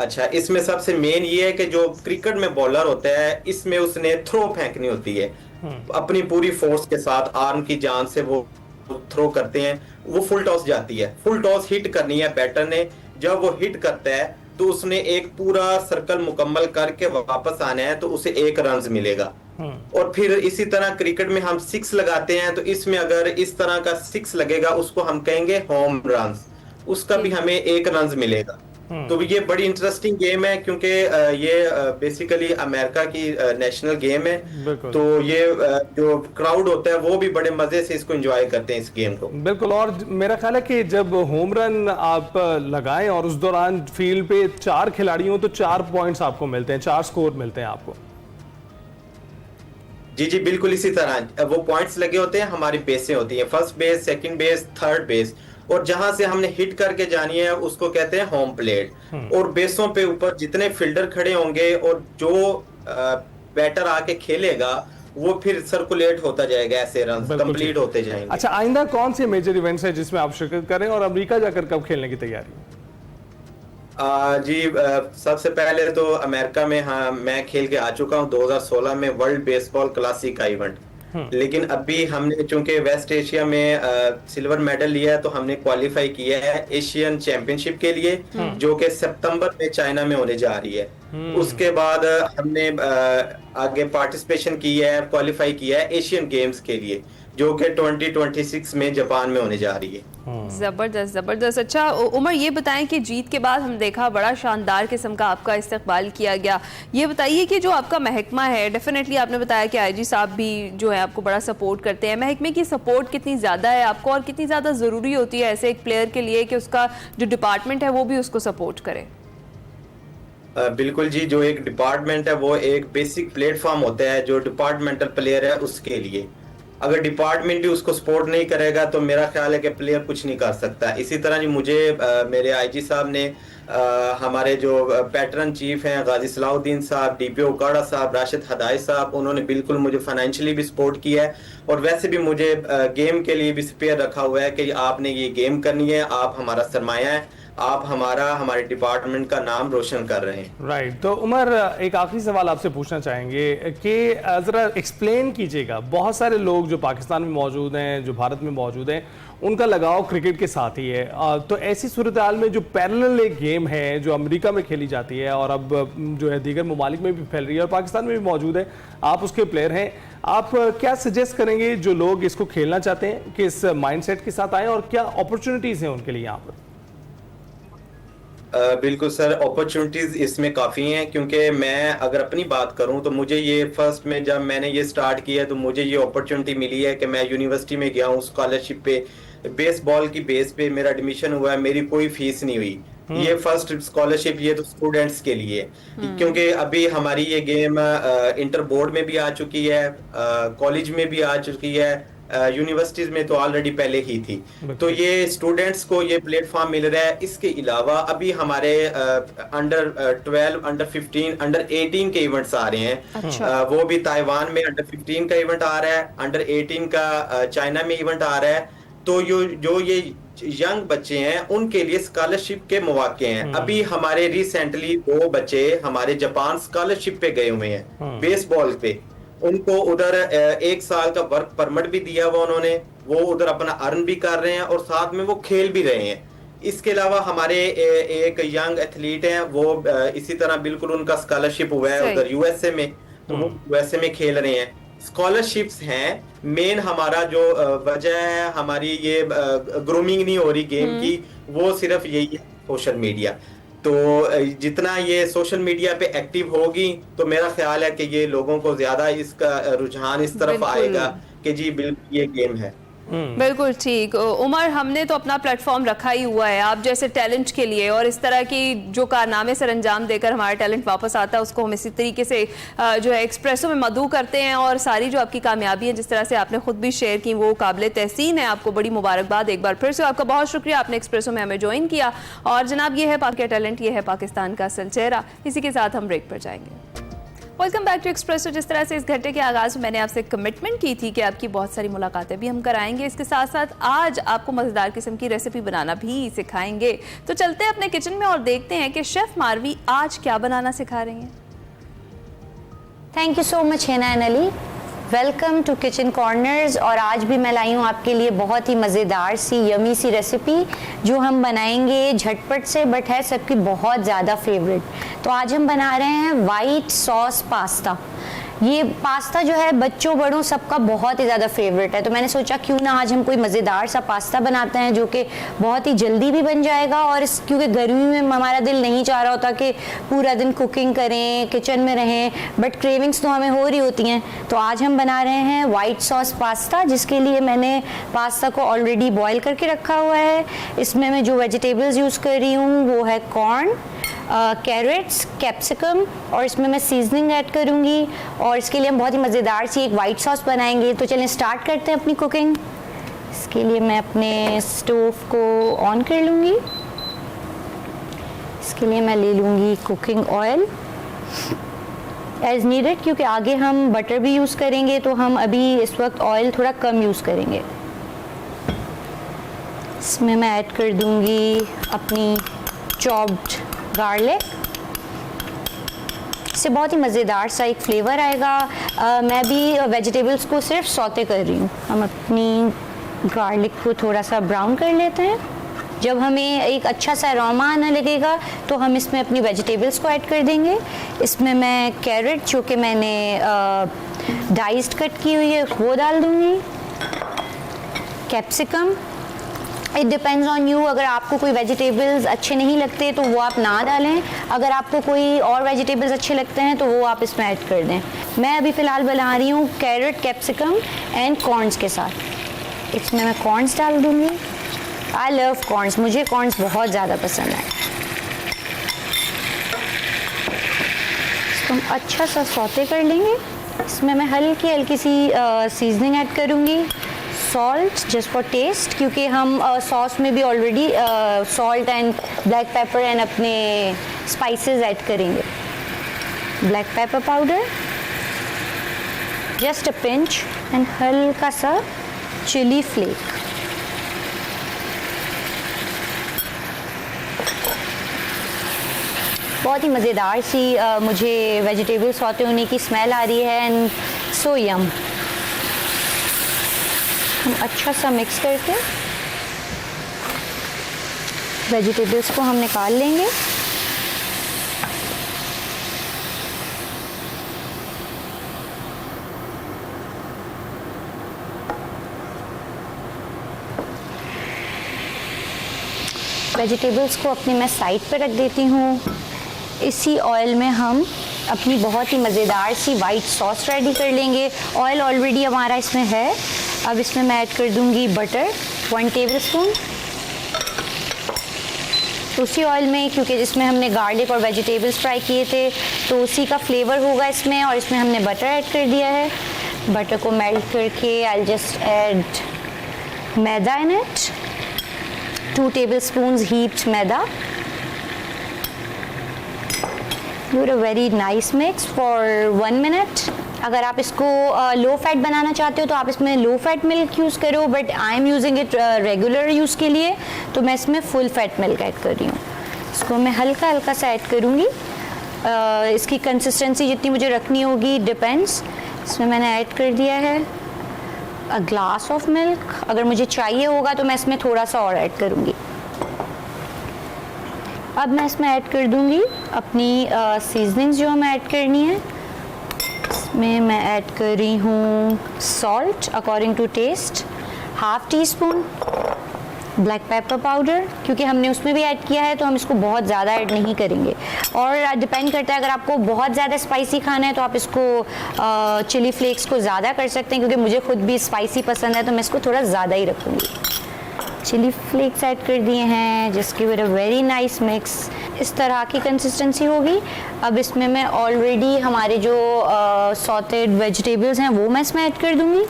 अच्छा, इसमें सबसे मेन ये है कि जो क्रिकेट में बॉलर होता है, इसमें उसने थ्रो फेंकनी होती है अपनी पूरी फोर्स के साथ, आर्म की जान से वो थ्रो करते हैं, वो फुल टॉस जाती है। फुल टॉस हिट करनी है बैटर ने। जब वो हिट करता है तो उसने एक पूरा सर्कल मुकम्मल करके वापस आना है, तो उसे 1 रन मिलेगा। और फिर इसी तरह क्रिकेट में हम 6 लगाते हैं, तो इसमें अगर इस तरह का 6 लगेगा उसको हम कहेंगे होम रन, उसका भी हमें 1 रन मिलेगा। तो ये बड़ी इंटरेस्टिंग गेम है, क्योंकि ये बेसिकली अमेरिका की नेशनल गेम है। तो ये जो क्राउड होता है वो भी बड़े मजे से इसको एंजॉय करते हैं, इस गेम को। बिल्कुल, और मेरा ख्याल है कि जब होम रन आप लगाएं और उस दौरान फील्ड पे 4 खिलाड़ी हों तो 4 पॉइंट्स आपको मिलते हैं, 4 स्कोर मिलते हैं आपको। जी जी बिल्कुल इसी तरह वो पॉइंट्स लगे होते हैं, हमारी बेसें होती हैं, first base, second base, third base, और जहां से हमने हिट करके जानी है उसको कहते हैं होम प्लेट। और बेसों पे ऊपर जितने फील्डर खड़े होंगे और जो बैटर आके खेलेगा वो फिर सर्कुलेट होता जाएगा, ऐसे रन कंप्लीट होते जाएंगे। अच्छा, आइंदा कौन से मेजर इवेंट्स है जिसमें आप शिरकत करें, और अमेरिका जाकर कब खेलने की तैयारी? जी सबसे पहले तो अमेरिका में मैं खेल के आ चुका हूँ 2016 में वर्ल्ड बेसबॉल क्लासिक का इवेंट। लेकिन अभी हमने चूंकि वेस्ट एशिया में सिल्वर मेडल लिया है, तो हमने क्वालिफाई किया है एशियन चैंपियनशिप के लिए, जो कि सितंबर में चाइना में होने जा रही है। उसके बाद हमने आगे पार्टिसिपेशन की है, क्वालिफाई किया है एशियन गेम्स के लिए, जो कि 2026 में जापान में होने जा रही है। ज़बरदस्त ज़बरदस्त। अच्छा उमर, ये बताएं कि जीत के बाद हम देखा बड़ा शानदार किस्म का आपका इस्तकबाल किया गया। ये बताइए कि जो आपका महकमा है, डेफिनेटली आपने बताया कि आईजी साहब भी जो है आपको बड़ा सपोर्ट करते हैं, महकमे की सपोर्ट कितनी ज़्यादा है आपको, और कितनी ज़्यादा ज़रूरी होती है ऐसे एक प्लेयर के लिए कि उसका जो डिपार्टमेंट है वो भी उसको सपोर्ट करे? बिल्कुल जी, जो एक डिपार्टमेंट है वो एक बेसिक प्लेटफॉर्म होता है जो डिपार्टमेंटल प्लेयर है उसके लिए। अगर डिपार्टमेंट भी उसको सपोर्ट नहीं करेगा तो मेरा ख्याल है कि प्लेयर कुछ नहीं कर सकता। इसी तरह जी मुझे मेरे आईजी साहब ने, हमारे जो पैटर्न चीफ हैं गाजी सलाहुद्दीन साहब, डीपीओ उकाड़ा साहब, राशिद हदाई साहब, उन्होंने बिल्कुल मुझे फाइनेंशियली भी सपोर्ट किया है, और वैसे भी मुझे गेम के लिए भी स्पेयर रखा हुआ है कि आपने ये गेम करनी है, आप हमारा सरमाया है, आप हमारे डिपार्टमेंट का नाम रोशन कर रहे हैं। राइट। तो उमर, एक आखिरी सवाल आपसे पूछना चाहेंगे कि ज़रा एक्सप्लेन कीजिएगा, बहुत सारे लोग जो पाकिस्तान में मौजूद हैं, जो भारत में मौजूद हैं, उनका लगाव क्रिकेट के साथ ही है, तो ऐसी सूरत हाल में जो पैरेलल एक गेम है जो अमेरिका में खेली जाती है और अब जो है दीगर ममालिक में भी फैल रही है और पाकिस्तान में भी मौजूद है, आप उसके प्लेयर हैं, आप क्या सजेस्ट करेंगे जो लोग इसको खेलना चाहते हैं कि इस माइंडसेट के साथ आएँ, और क्या अपॉर्चुनिटीज़ हैं उनके लिए यहाँ पर? बिल्कुल सर, अपॉर्चुनिटीज इसमें काफ़ी हैं, क्योंकि मैं अगर अपनी बात करूं तो मुझे ये फर्स्ट में जब मैंने ये स्टार्ट किया तो मुझे ये अपॉर्चुनिटी मिली है कि मैं यूनिवर्सिटी में गया हूं स्कॉलरशिप पे, बेसबॉल की बेस पे मेरा एडमिशन हुआ है, मेरी कोई फीस नहीं हुई। ये फर्स्ट स्कॉलरशिप ये तो स्टूडेंट्स के लिए, क्योंकि अभी हमारी ये गेम इंटर बोर्ड में भी आ चुकी है, कॉलेज में भी आ चुकी है, यूनिवर्सिटीज में तो ऑलरेडी पहले ही थी। तो ये स्टूडेंट्स को ये प्लेटफॉर्म मिल रहा है। इसके अलावा अभी हमारे अंडर 12, अंडर 15, अंडर 18 के इवेंट्स आ रहे हैं। वो भी ताइवान में अंडर 15 का इवेंट आ रहा है, अंडर 18 का चाइना में इवेंट आ रहा है। तो जो ये यंग बच्चे हैं उनके लिए स्कॉलरशिप के मौके हैं। अभी हमारे रिसेंटली 2 बच्चे हमारे जापान स्कॉलरशिप पे गए हुए हैं बेसबॉल पे। उनको उधर 1 साल का वर्क परमिट भी दिया हुआ उन्होंने, वो उधर अपना अर्न भी कर रहे हैं और साथ में वो खेल भी रहे हैं। इसके अलावा हमारे एक यंग एथलीट हैं, वो इसी तरह बिल्कुल उनका स्कॉलरशिप हुआ है उधर यूएसए में, तो वो यूएसए में खेल रहे हैं। स्कॉलरशिप्स हैं मेन। हमारा जो वजह है हमारी ये ग्रूमिंग नहीं हो रही गेम की, वो सिर्फ यही है सोशल मीडिया। तो जितना ये सोशल मीडिया पे एक्टिव होगी तो मेरा ख्याल है कि ये लोगों को ज्यादा इसका रुझान इस तरफ आएगा कि जी बिल्कुल ये गेम है। बिल्कुल ठीक। उमर, हमने तो अपना प्लेटफॉर्म रखा ही हुआ है आप जैसे टैलेंट के लिए, और इस तरह की जो कारनामे सर अंजाम देकर हमारा टैलेंट वापस आता है उसको हम इसी तरीके से जो है एक्सप्रेसो में मदऊ करते हैं। और सारी जो आपकी कामयाबी है जिस तरह से आपने खुद भी शेयर की वो काबिल तहसीन है। आपको बड़ी मुबारकबाद एक बार फिर से, आपका बहुत शुक्रिया आपने एक्सप्रेसो में हमें ज्वाइन किया। और जनाब ये है पाकिस्तान टैलेंट, ये है पाकिस्तान का असल चेहरा। इसी के साथ हम ब्रेक पर जाएंगे। Welcome back to Expresso. जिस तरह से इस घंटे के आगाज़ में मैंने आपसे कमिटमेंट की थी कि आपकी बहुत सारी मुलाकातें भी हम कराएंगे, इसके साथ साथ आज आपको मज़ेदार किस्म की रेसिपी बनाना भी सिखाएंगे। तो चलते हैं अपने किचन में और देखते हैं कि शेफ़ मारवी आज क्या बनाना सिखा रही हैं। Thank you so much Hina and Ali. Welcome to Kitchen Corners. और आज भी मैं लाई हूँ आपके लिए बहुत ही मज़ेदार सी यमी सी रेसिपी जो हम बनाएंगे झटपट से, बट है सबकी बहुत ज़्यादा फेवरेट। तो आज हम बना रहे हैं वाइट सॉस पास्ता। ये पास्ता जो है बच्चों बड़ों सबका बहुत ही ज़्यादा फेवरेट है, तो मैंने सोचा क्यों ना आज हम कोई मज़ेदार सा पास्ता बनाते हैं जो कि बहुत ही जल्दी भी बन जाएगा। और क्योंकि गर्मी में हमारा दिल नहीं चाह रहा होता कि पूरा दिन कुकिंग करें, किचन में रहें, बट क्रेविंग्स तो हमें हो रही होती हैं। तो आज हम बना रहे हैं वाइट सॉस पास्ता, जिसके लिए मैंने पास्ता को ऑलरेडी बॉयल करके रखा हुआ है। इसमें मैं जो वेजिटेबल्स यूज़ कर रही हूँ वो है कॉर्न, कैरेट्स, कैप्सिकम, और इसमें मैं सीजनिंग ऐड करूँगी। और इसके लिए हम बहुत ही मज़ेदार सी एक वाइट सॉस बनाएंगे। तो चलें स्टार्ट करते हैं अपनी कुकिंग। इसके लिए मैं अपने स्टोव को ऑन कर लूँगी। इसके लिए मैं ले लूँगी कुकिंग ऑयल एज़ नीडेड, क्योंकि आगे हम बटर भी यूज़ करेंगे, तो हम अभी इस वक्त ऑयल थोड़ा कम यूज़ करेंगे। इसमें मैं ऐड कर दूँगी अपनी चॉप्ड गार्लिक। इससे बहुत ही मज़ेदार सा एक फ्लेवर आएगा। मैं भी वेजिटेबल्स को सिर्फ सौते कर रही हूँ। हम अपनी गार्लिक को थोड़ा सा ब्राउन कर लेते हैं। जब हमें एक अच्छा सा अरोमा आने लगेगा तो हम इसमें अपनी वेजिटेबल्स को ऐड कर देंगे। इसमें मैं कैरेट जो कि मैंने डाइस्ड कट की हुई है वो डाल दूँगी। Capsicum, it depends on you. अगर आपको कोई वेजिटेबल्स अच्छे नहीं लगते तो वो आप ना डालें, अगर आपको कोई और वेजिटेबल्स अच्छे लगते हैं तो वो आप इसमें ऐड कर दें। मैं अभी फ़िलहाल बना रही हूँ कैरेट, कैप्सिकम एंड कॉर्न्स के साथ। इसमें मैं कॉर्न्स डाल दूँगी। आई लव कॉर्न्स, मुझे कॉर्न्स बहुत ज़्यादा पसंद है। इसको हम अच्छा सा सौते कर लेंगे। इसमें मैं हल्की हल्की सी सीजनिंग ऐड करूँगी। सॉल्ट जस्ट फॉर टेस्ट, क्योंकि हम सॉस में भी already salt and black pepper and अपने स्पाइसेस ऐड करेंगे। Black pepper powder, just a pinch, and हल्का सा चिली फ्लेक। बहुत ही मज़ेदार सी मुझे वेजिटेबल सौते होने की स्मेल आ रही है एंड सो यम। हम अच्छा सा मिक्स करके वेजिटेबल्स को हम निकाल लेंगे। वेजिटेबल्स को अपने मैं साइड पे रख देती हूँ। इसी ऑयल में हम अपनी बहुत ही मज़ेदार सी वाइट सॉस रेडी कर लेंगे। ऑयल ऑलरेडी हमारा इसमें है। अब इसमें मैं ऐड कर दूँगी बटर 1 टेबलस्पून। उसी ऑयल में, क्योंकि जिसमें हमने गार्लिक और वेजिटेबल्स फ्राई किए थे, तो उसी का फ्लेवर होगा इसमें, और इसमें हमने बटर ऐड कर दिया है। बटर को मेल्ट करके I just add maida in it, 2 tablespoons heaped maida. Do a very nice mix for 1 minute। अगर आप इसको लो फैट बनाना चाहते हो तो आप इसमें लो फैट मिल्क यूज़ करो, but I am using it regular use के लिए, तो मैं इसमें फुल फैट मिल्क ऐड कर रही हूँ। इसको मैं हल्का हल्का सा ऐड करूँगी। इसकी कंसिस्टेंसी जितनी मुझे रखनी होगी डिपेंड्स। इसमें मैंने ऐड कर दिया है अ ग्लास ऑफ मिल्क। अगर मुझे चाहिए होगा तो मैं इसमें थोड़ा सा और ऐड करूँगी। अब मैं इसमें ऐड कर दूँगी अपनी सीजनिंग्स जो हमें ऐड करनी है। इसमें मैं ऐड कर रही हूँ salt according to taste, 1/2 teaspoon black pepper powder, क्योंकि हमने उसमें भी ऐड किया है तो हम इसको बहुत ज़्यादा ऐड नहीं करेंगे। और डिपेंड करता है, अगर आपको बहुत ज़्यादा स्पाइसी खाना है तो आप इसको चिली फ्लेक्स को ज़्यादा कर सकते हैं, क्योंकि मुझे खुद भी स्पाइसी पसंद है तो मैं इसको थोड़ा ज़्यादा ही रखूँगी। चिली फ्लेक्स ऐड कर दिए हैं, जिसकी with a very nice mix. इस तरह की कंसिस्टेंसी होगी। अब इसमें मैं ऑलरेडी हमारे जो सॉटेड वेजिटेबल्स हैं वो मैं इसमें ऐड कर दूँगी।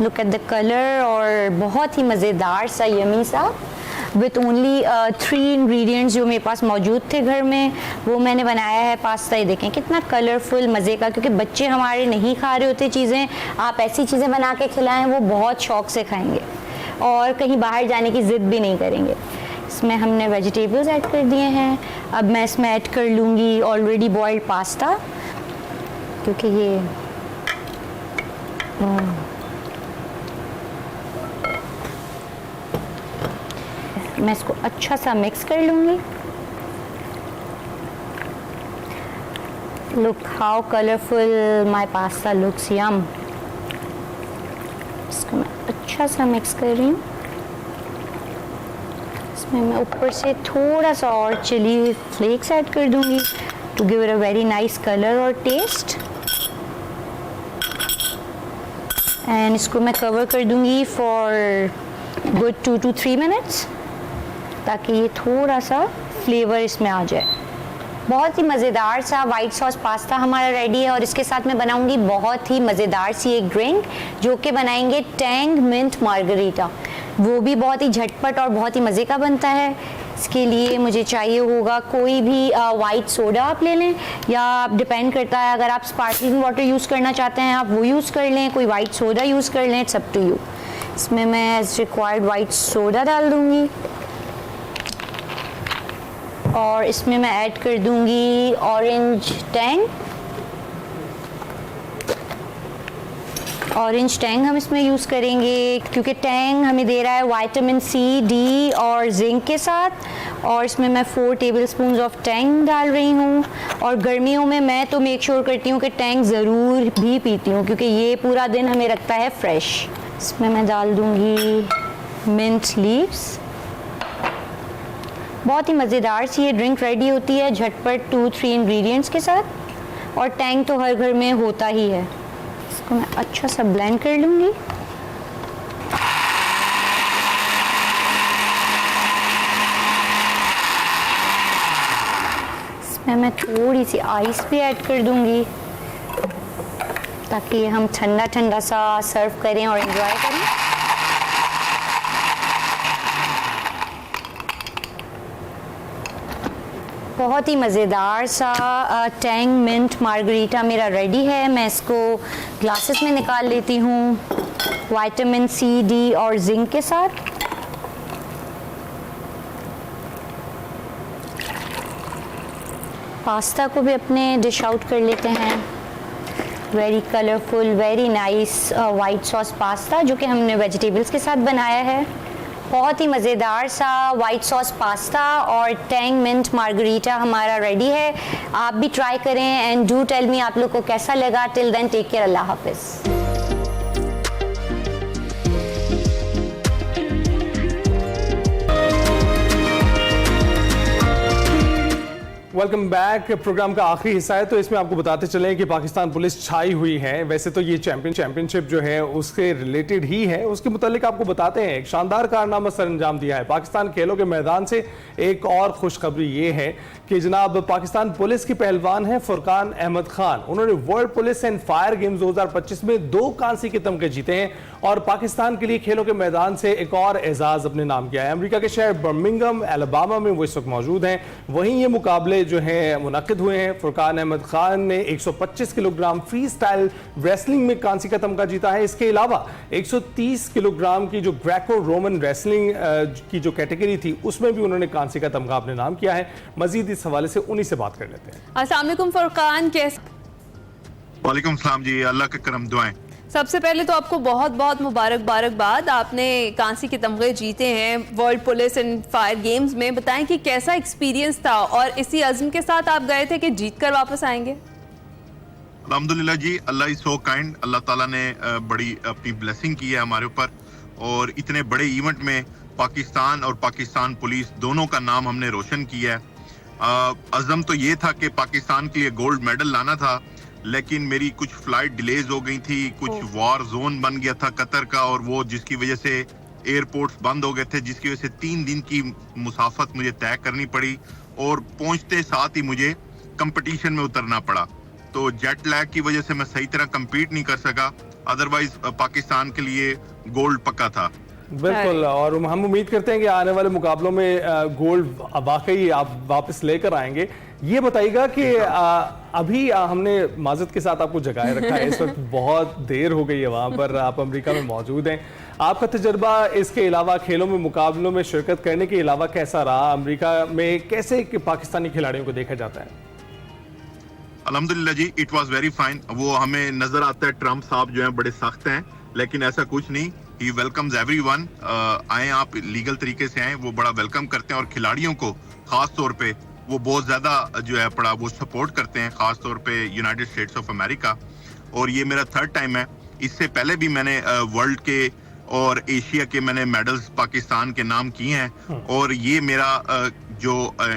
लुक एट द कलर, और बहुत ही मज़ेदार सा यमी सा विथ ओनली 3 इंग्रेडिएंट्स जो मेरे पास मौजूद थे घर में, वो मैंने बनाया है पास्ता। ये देखें कितना कलरफुल मज़े का, क्योंकि बच्चे हमारे नहीं खा रहे होते चीज़ें। आप ऐसी चीज़ें बना के खिलाएं वो बहुत शौक से खाएंगे और कहीं बाहर जाने की ज़िद भी नहीं करेंगे। इसमें हमने वेजिटेबल्स ऐड कर दिए हैं। अब मैं इसमें ऐड कर लूँगी ऑलरेडी बॉइल्ड पास्ता, क्योंकि ये मैं इसको अच्छा सा मिक्स कर लूँगी। Look how colourful my pasta looks, yum. इसको मैं अच्छा सा मिक्स कर रही हूँ। इसमें मैं ऊपर से थोड़ा सा और चिली फ्लेक्स ऐड कर दूँगी to give it a very nice colour और टेस्ट। एंड इसको मैं कवर कर दूँगी फॉर गुड 2 to 3 मिनट्स, ताकि ये थोड़ा सा फ्लेवर इसमें आ जाए। बहुत ही मज़ेदार सा वाइट सॉस पास्ता हमारा रेडी है। और इसके साथ मैं बनाऊंगी बहुत ही मज़ेदार सी एक ड्रिंक, जो कि बनाएंगे टैंग मिंट मार्गरीटा। वो भी बहुत ही झटपट और बहुत ही मज़े का बनता है। इसके लिए मुझे चाहिए होगा कोई भी वाइट सोडा आप ले लें, या आप डिपेंड करता है, अगर आप स्पार्कलिंग वाटर यूज़ करना चाहते हैं आप वो यूज़ कर लें, कोई वाइट सोडा यूज़ कर लें, इट्स अप टू यू। इसमें मैं एज रिक्वायर्ड वाइट सोडा डाल दूँगी, और इसमें मैं ऐड कर दूंगी ऑरेंज टैंग। ऑरेंज टैंग हम इसमें यूज़ करेंगे क्योंकि टैंग हमें दे रहा है विटामिन सी, डी और जिंक के साथ। और इसमें मैं 4 टेबलस्पून ऑफ टैंग डाल रही हूँ। और गर्मियों में मैं तो मेक श्योर करती हूँ कि टैंग ज़रूर भी पीती हूँ, क्योंकि ये पूरा दिन हमें रखता है फ्रेश। इसमें मैं डाल दूँगी मिंट लीव्स। बहुत ही मज़ेदार सी ये ड्रिंक रेडी होती है झटपट 2-3 इंग्रेडिएंट्स के साथ, और टैंग तो हर घर में होता ही है। इसको मैं अच्छा सा ब्लेंड कर लूँगी। इसमें मैं थोड़ी सी आइस भी ऐड कर दूँगी, ताकि हम ठंडा ठंडा सा सर्व करें और एंजॉय करें। बहुत ही मज़ेदार सा टैंग मिंट मार्गरीटा मेरा रेडी है। मैं इसको ग्लासेस में निकाल लेती हूँ विटामिन सी, डी और जिंक के साथ। पास्ता को भी अपने डिश आउट कर लेते हैं। Very colourful, very nice white sauce pasta, जो कि हमने वेजिटेबल्स के साथ बनाया है। बहुत ही मज़ेदार सा वाइट सॉस पास्ता और टैंग मिंट मार्गरीटा हमारा रेडी है। आप भी ट्राई करें एंड डू टेल मी आप लोग को कैसा लगा। टिल देन टेक केयर, अल्लाह हाफिज़। Welcome back. प्रोग्राम का आखिरी हिस्सा है, तो इसमें आपको बताते चलें कि पाकिस्तान पुलिस छाई हुई है। वैसे तो ये चैंपियनशिप जो है उसके रिलेटेड ही है, उसके मुतालिक आपको बताते हैं एक शानदार कारनामा सर अंजाम दिया है पाकिस्तान खेलों के मैदान से। एक और खुशखबरी ये है कि जनाब पाकिस्तान पुलिस की पहलवान है फुरकान अहमद खान। उन्होंने world police and fire games 2025 में 2 कांसे के तमगे जीते हैं और पाकिस्तान के लिए खेलों के मैदान से एक और एजाज अपने नाम किया है। अमेरिका के शहर बर्मिंघम अलबामा में वो इस वक्त मौजूद हैं। वहीं ये मुकाबले जो हैं मुनक्किद हुए हैं। फुरकान अहमद खान ने 125 किलोग्राम फ्री स्टाइल रेसलिंग में कांसी का तमगा जीता है। इसके अलावा 130 किलोग्राम की जो ग्रेको रोमन रेसलिंग की जो कैटेगरी थी उसमें भी उन्होंने कांसी का तमगा अपने नाम किया है। मजीद इस हवाले से उन्हीं से बात कर लेते हैं। अस्सलाम वालेकुम फुरकान, कैसे? वालेकुम सलाम जी, अल्लाह के करम दुआएं। सबसे पहले तो आपको बहुत बहुत मुबारकबाद, आपने कांसी के तमगे जीते हैं world police and fire games में। बताएं कि कैसा एक्सपीरियंस था और इसी अज़्म के साथ आप गए थे कि जीत कर वापस आएंगे? अल्हम्दुलिल्लाह जी, अल्लाह इज सो काइंड। अल्लाह ताला ने बड़ी अपनी ब्लेसिंग की है हमारे ऊपर और इतने बड़े इवेंट में पाकिस्तान और पाकिस्तान पुलिस दोनों का नाम हमने रोशन किया है। अज़्म तो ये था कि पाकिस्तान के लिए गोल्ड मेडल लाना था, लेकिन मेरी कुछ फ्लाइट डिलेज हो गई थी, कुछ वॉर जोन बन गया था कतर का और वो जिसकी वजह से एयरपोर्ट्स बंद हो गए थे, जिसकी वजह से 3 दिन की मुसाफत मुझे तय करनी पड़ी और पहुंचते साथ ही मुझे कंपटीशन में उतरना पड़ा। तो जेट लैग की वजह से मैं सही तरह कंपीट नहीं कर सका, अदरवाइज पाकिस्तान के लिए गोल्ड पक्का था। बिल्कुल, और हम उम्मीद करते हैं कि आने वाले मुकाबलों में गोल्ड वाकई आप वापस लेकर आएंगे। ये बताइएगा कि अभी हमने माजत के साथ आपको जगाए रखा है, इस वक्त बहुत देर हो गई है वहाँ पर, आप अमेरिका में मौजूद हैं। आपका तजर्बा इसके अलावा खेलों में मुकाबलों में शिरकत करने के अलावा कैसा रहा? अमेरिका में कैसे पाकिस्तानी खिलाड़ियों को देखा जाता है? अल्हम्दुलिल्लाह जी, इट वाज वेरी फाइन। वो हमें नजर आता है ट्रम्प साहब जो हैं बड़े सख्त हैं, लेकिन ऐसा कुछ नहीं। ही वेलकम्स एवरीवन। आए आप लीगल तरीके से आए, वो बड़ा वेलकम करते हैं और खिलाड़ियों को खास तौर पे वो बहुत ज्यादा जो है पड़ा वो सपोर्ट करते हैं, खास तौर पे यूनाइटेड स्टेट्स ऑफ अमेरिका। और ये मेरा 3rd टाइम है। इससे पहले भी मैंने वर्ल्ड के और एशिया के मैंने मेडल्स पाकिस्तान के नाम किए हैं और ये मेरा जो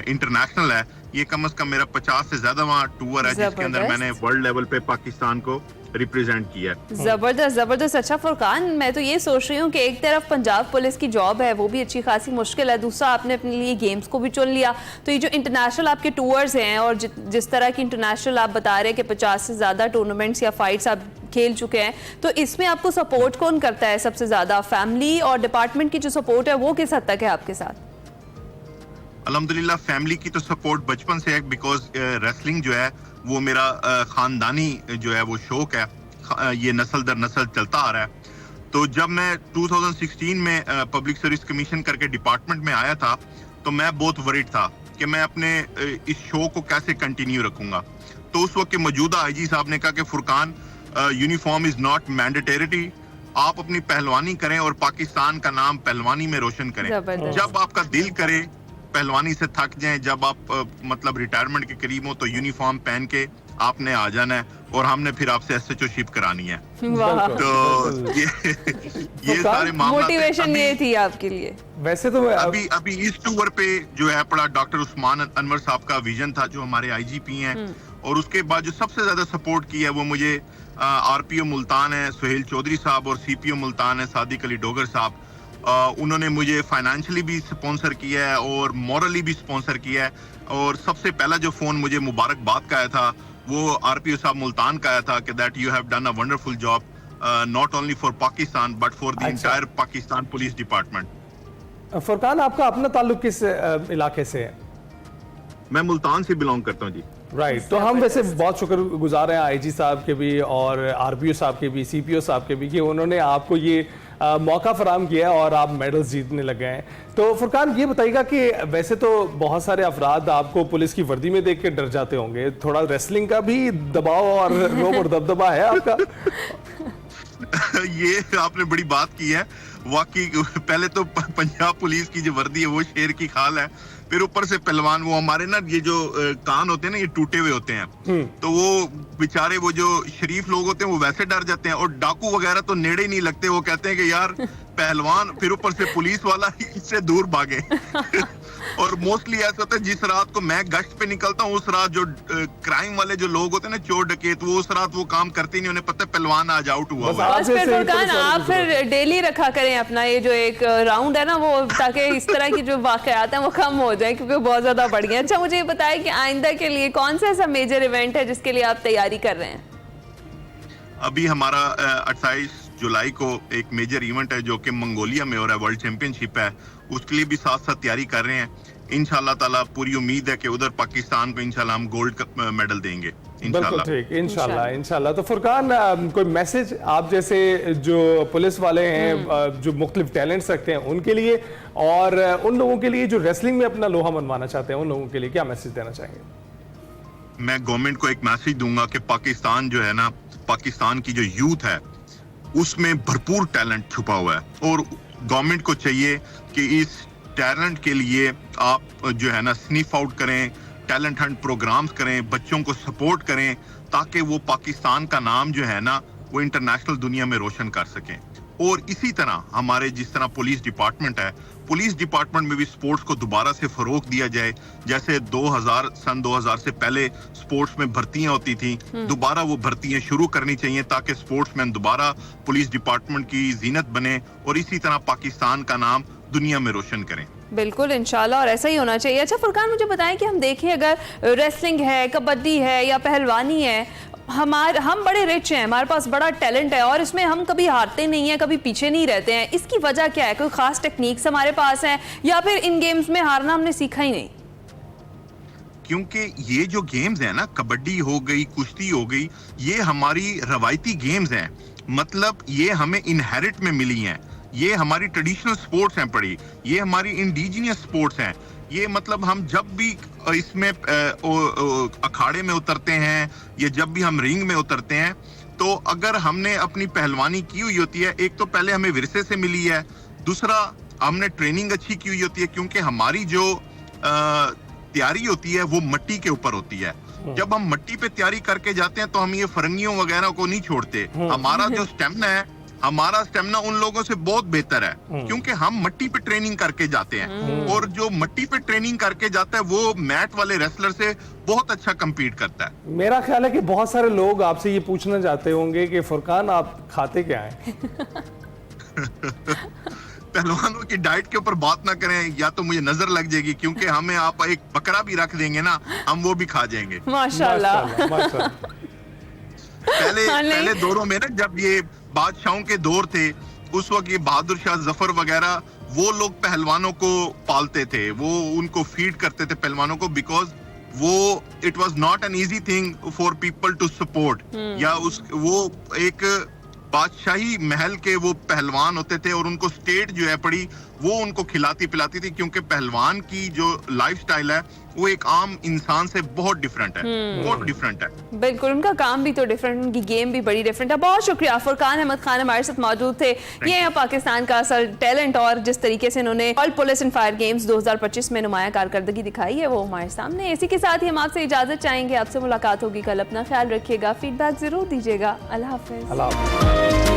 इंटरनेशनल है ये कम से कम मेरा 50 से ज्यादा वहाँ टूर है जिसके अंदर मैंने वर्ल्ड लेवल पे पाकिस्तान को रिप्रेजेंट किया है। जबरदस्त। अच्छा फुरकान, मैं तो ये सोच रही हूँ कि एक तरफ पंजाब पुलिस की जॉब है, वो भी अच्छी खासी मुश्किल है, दूसरा आपने अपने लिए गेम्स को भी चुन लिया। तो ये जो इंटरनेशनल आपके टूर्स हैं और जिस तरह की इंटरनेशनल आप बता रहे हैं कि 50 से ज्यादा टूर्नामेंट्स या फाइट्स आप खेल चुके हैं, तो इसमें आपको सपोर्ट कौन करता है सबसे ज्यादा? फैमिली और डिपार्टमेंट की जो सपोर्ट है वो किस हद तक है आपके साथ? अल्हम्दुलिल्लाह फैमिली की तो सपोर्ट बचपन से है, बिकॉज रेसलिंग जो है वो मेरा खानदानी जो है वो शौक है, ये नस्ल दर नस्ल चलता आ रहा है। तो जब मैं 2016 में पब्लिक सर्विस कमीशन करके डिपार्टमेंट में आया था तो मैं बहुत वरीड था कि मैं अपने इस शो को कैसे कंटिन्यू रखूंगा। तो उस वक्त के मौजूदा आईजी साहब ने कहा कि Furqan, uniform is not mandatory, आप अपनी पहलवानी करें और पाकिस्तान का नाम पहलवानी में रोशन करें। जब आपका दिल करे पहलवानी से थक जाएं, जब आप मतलब रिटायरमेंट के करीब हो तो यूनिफॉर्म पहन के आपने आ जाना है और हमने फिर आपसे एसएचओशिप करानी है। तो ये सारे मोटिवेशन ये थी आपके लिए। वैसे तो अभी इस टूर पे जो है पड़ा डॉक्टर उस्मान अनवर साहब का विजन था, जो हमारे आईजीपी हैं, और उसके बाद जो सबसे ज्यादा सपोर्ट किया है वो मुझे आरपीओ मुल्तान है सुहेल चौधरी साहब और सीपीओ मुल्तान है सादिक अली डोगर साहब। उन्होंने मुझे फाइनेंशियली भी स्पॉन्सर किया है और मॉरली भी स्पॉन्सर किया है। और सबसे पहला जो फोन मुझे मुबारकबाद का आया था वो आरपीओ साहब मुल्तान का आया था कि that you have done a wonderful job not only for Pakistan but for the entire Pakistan police department. Furqan, आपका अपना ताल्लुक किस इलाके से है? मैं मुल्तान से बिलोंग करता हूँ जी। राइट, तो हम वैसे बहुत शुक्रगुजार हैं आईजी साहब के भी और आरपीओ साहब के भी, सीपीओ साहब के भी, कि उन्होंने आपको ये मौका फराम किया और आप मेडल्स जीतने लग गए हैं। तो फुरकान, ये बताइएगा कि वैसे तो बहुत सारे अफराद आपको पुलिस की वर्दी में देख के डर जाते होंगे, थोड़ा रेसलिंग का भी दबाव और रोब और दबदबा है आपका? ये आपने बड़ी बात की है वाकई। पहले तो पंजाब पुलिस की जो वर्दी है वो शेर की खाल है, फिर ऊपर से पहलवान, वो हमारे ना ये जो कान होते हैं ना ये टूटे हुए होते हैं, तो वो बेचारे वो जो शरीफ लोग होते हैं वो वैसे डर जाते हैं और डाकू वगैरह तो नेड़े ही नहीं लगते। वो कहते हैं कि यार पहलवान, फिर ऊपर से पुलिस वाला इससे दूर भागे। और मोस्टली ऐसा होता है जिस रात को मैं गश्त पे निकलता हूँ उस रात जो क्राइम वाले जो लोग होते हैं ना, चोर डकैत, वो उस रात वो काम करते नहीं, उन्हें पता है पहलवान आज आउट हुआ हुआ है। बस फिर फुरकान आप फिर डेली रखा करें अपना ये जो एक राउंड है ना वो, ताकि इस तरह की जो वाकयात हैं वो कम हो जाए, क्योंकि बहुत ज्यादा बढ़ गए। अच्छा मुझे ये बताएं कि आइंदा के लिए कौन सा ऐसा मेजर इवेंट है जिसके लिए आप तैयारी कर रहे हैं? अभी हमारा 28 जुलाई को एक मेजर इवेंट है जो कि मंगोलिया में हो रहा है, वर्ल्ड चैंपियनशिप है, उसके लिए भी साथ साथ तैयारी कर रहे हैं। इंशाल्लाह ताला पूरी उम्मीद है कि उधर पाकिस्तान को इंशाल्लाह हम गोल्ड मेडल देंगे बिल्कुल ठीक, इंशाल्लाह। तो फुरकान, कोई मैसेज आप जैसे जो पुलिस वाले हैं जो मुख्तलिफ टैलेंट्स रखते हैं उनके लिए, और उन लोगों के लिए जो रेसलिंग में अपना लोहा मनवाना चाहते हैं, उन लोगों के लिए क्या मैसेज देना चाहेंगे? मैं गवर्नमेंट को एक मैसेज दूंगा कि पाकिस्तान जो है ना, पाकिस्तान की जो यूथ है उसमें भरपूर टैलेंट छुपा हुआ है, और गवर्नमेंट को चाहिए कि इस टैलेंट के लिए आप जो है ना स्निफ आउट करें, टैलेंट हंट प्रोग्राम्स करें, बच्चों को सपोर्ट करें, ताकि वो पाकिस्तान का नाम जो है ना वो इंटरनेशनल दुनिया में रोशन कर सकें। और इसी तरह हमारे जिस तरह पुलिस डिपार्टमेंट है, पुलिस डिपार्टमेंट में भी स्पोर्ट्स को दोबारा से फरोग दिया जाए। जैसे सन 2000 से पहले स्पोर्ट्स में भर्तियां होती थी, दोबारा वो भर्तियां शुरू करनी चाहिए ताकि स्पोर्ट्समैन दोबारा पुलिस डिपार्टमेंट की जीनत बने और इसी तरह पाकिस्तान का नाम दुनिया में रोशन करें। बिल्कुल इंशाल्लाह, और ऐसा ही होना चाहिए। अच्छा फुरकान, मुझे बताएं कि हम देखें अगर रेसलिंग है, कबड्डी है या पहलवानी है, हम बड़े रिच हैं, हमारे पास बड़ा टैलेंट है और इसमें हम कभी हारते नहीं हैं, कभी पीछे नहीं रहते हैं। इसकी वजह क्या है? कोई खास टेक्निक्स हमारे पास है या फिर इन गेम्स में हारना हमने सीखा ही नहीं? क्योंकि ये जो गेम्स है ना, कबड्डी हो गई, कुश्ती हो गई, ये हमारी रवायती गेम्स हैं, मतलब ये हमें इनहेरिट में मिली हैं, ये हमारी ट्रेडिशनल स्पोर्ट्स हैं पड़ी, ये हमारी इंडिजिनियस स्पोर्ट्स हैं। ये मतलब हम जब भी इसमें अखाड़े में उतरते हैं या जब भी हम रिंग में उतरते हैं, तो अगर हमने अपनी पहलवानी की हुई होती है, एक तो पहले हमें विरसे से मिली है, दूसरा हमने ट्रेनिंग अच्छी की हुई होती है, क्योंकि हमारी जो तैयारी होती है वो मिट्टी के ऊपर होती है। जब हम मिट्टी पे तैयारी करके जाते हैं तो हम ये फरंगियों वगैरह को नहीं छोड़ते। हमारा जो स्टेमिना है, हमारा स्टेमिना उन लोगों से बहुत बेहतर है, क्योंकि हम मिट्टी पे ट्रेनिंग करके जाते हैं, और जो मिट्टी पे ट्रेनिंग करके जाता है वो मैट वाले रेसलर से बहुत अच्छा compete करता है। मेरा ख्याल है कि बहुत सारे लोग आपसे ये पूछना चाहते होंगे कि फुरकान आप खाते क्या हैं? पहलवानों की डाइट के ऊपर बात ना करें, या तो मुझे नजर लग जाएगी, क्योंकि हमें आप एक बकरा भी रख देंगे ना, हम वो भी खा जाएंगे। माशाल्लाह। पहले दौरों में ना, जब ये बादशाहों के दौर थे, उस वक्त ये बहादुर शाह जफर वगैरह वो लोग पहलवानों को पालते थे, वो उनको फीड करते थे पहलवानों को, बिकॉज वो it was not an easy thing for people to support, या वो एक बादशाही महल के वो पहलवान होते थे और उनको स्टेट जो है पड़ी वो उनको खिलाती पिलाती थी, क्योंकि पहलवान की जो लाइफस्टाइल है वो एक आम इंसान से बहुत डिफरेंट है, बहुत डिफरेंट है। बिल्कुल, उनका काम भी तो डिफरेंट, उनकी गेम भी बड़ी डिफरेंट है। बहुत शुक्रिया, फुरकान अहमद खान हमारे साथ मौजूद थे। ये है पाकिस्तान का असल टैलेंट, और जिस तरीके से इन्होंने all police and fire games 2025 में नुमाया कारकर्दगी दिखाई है वो हमारे सामने। इसी के साथ ही हम आपसे इजाजत चाहेंगे, आपसे मुलाकात होगी कल। अपना ख्याल रखिएगा, फीडबैक जरूर दीजिएगा। अल्लाह हाफिज।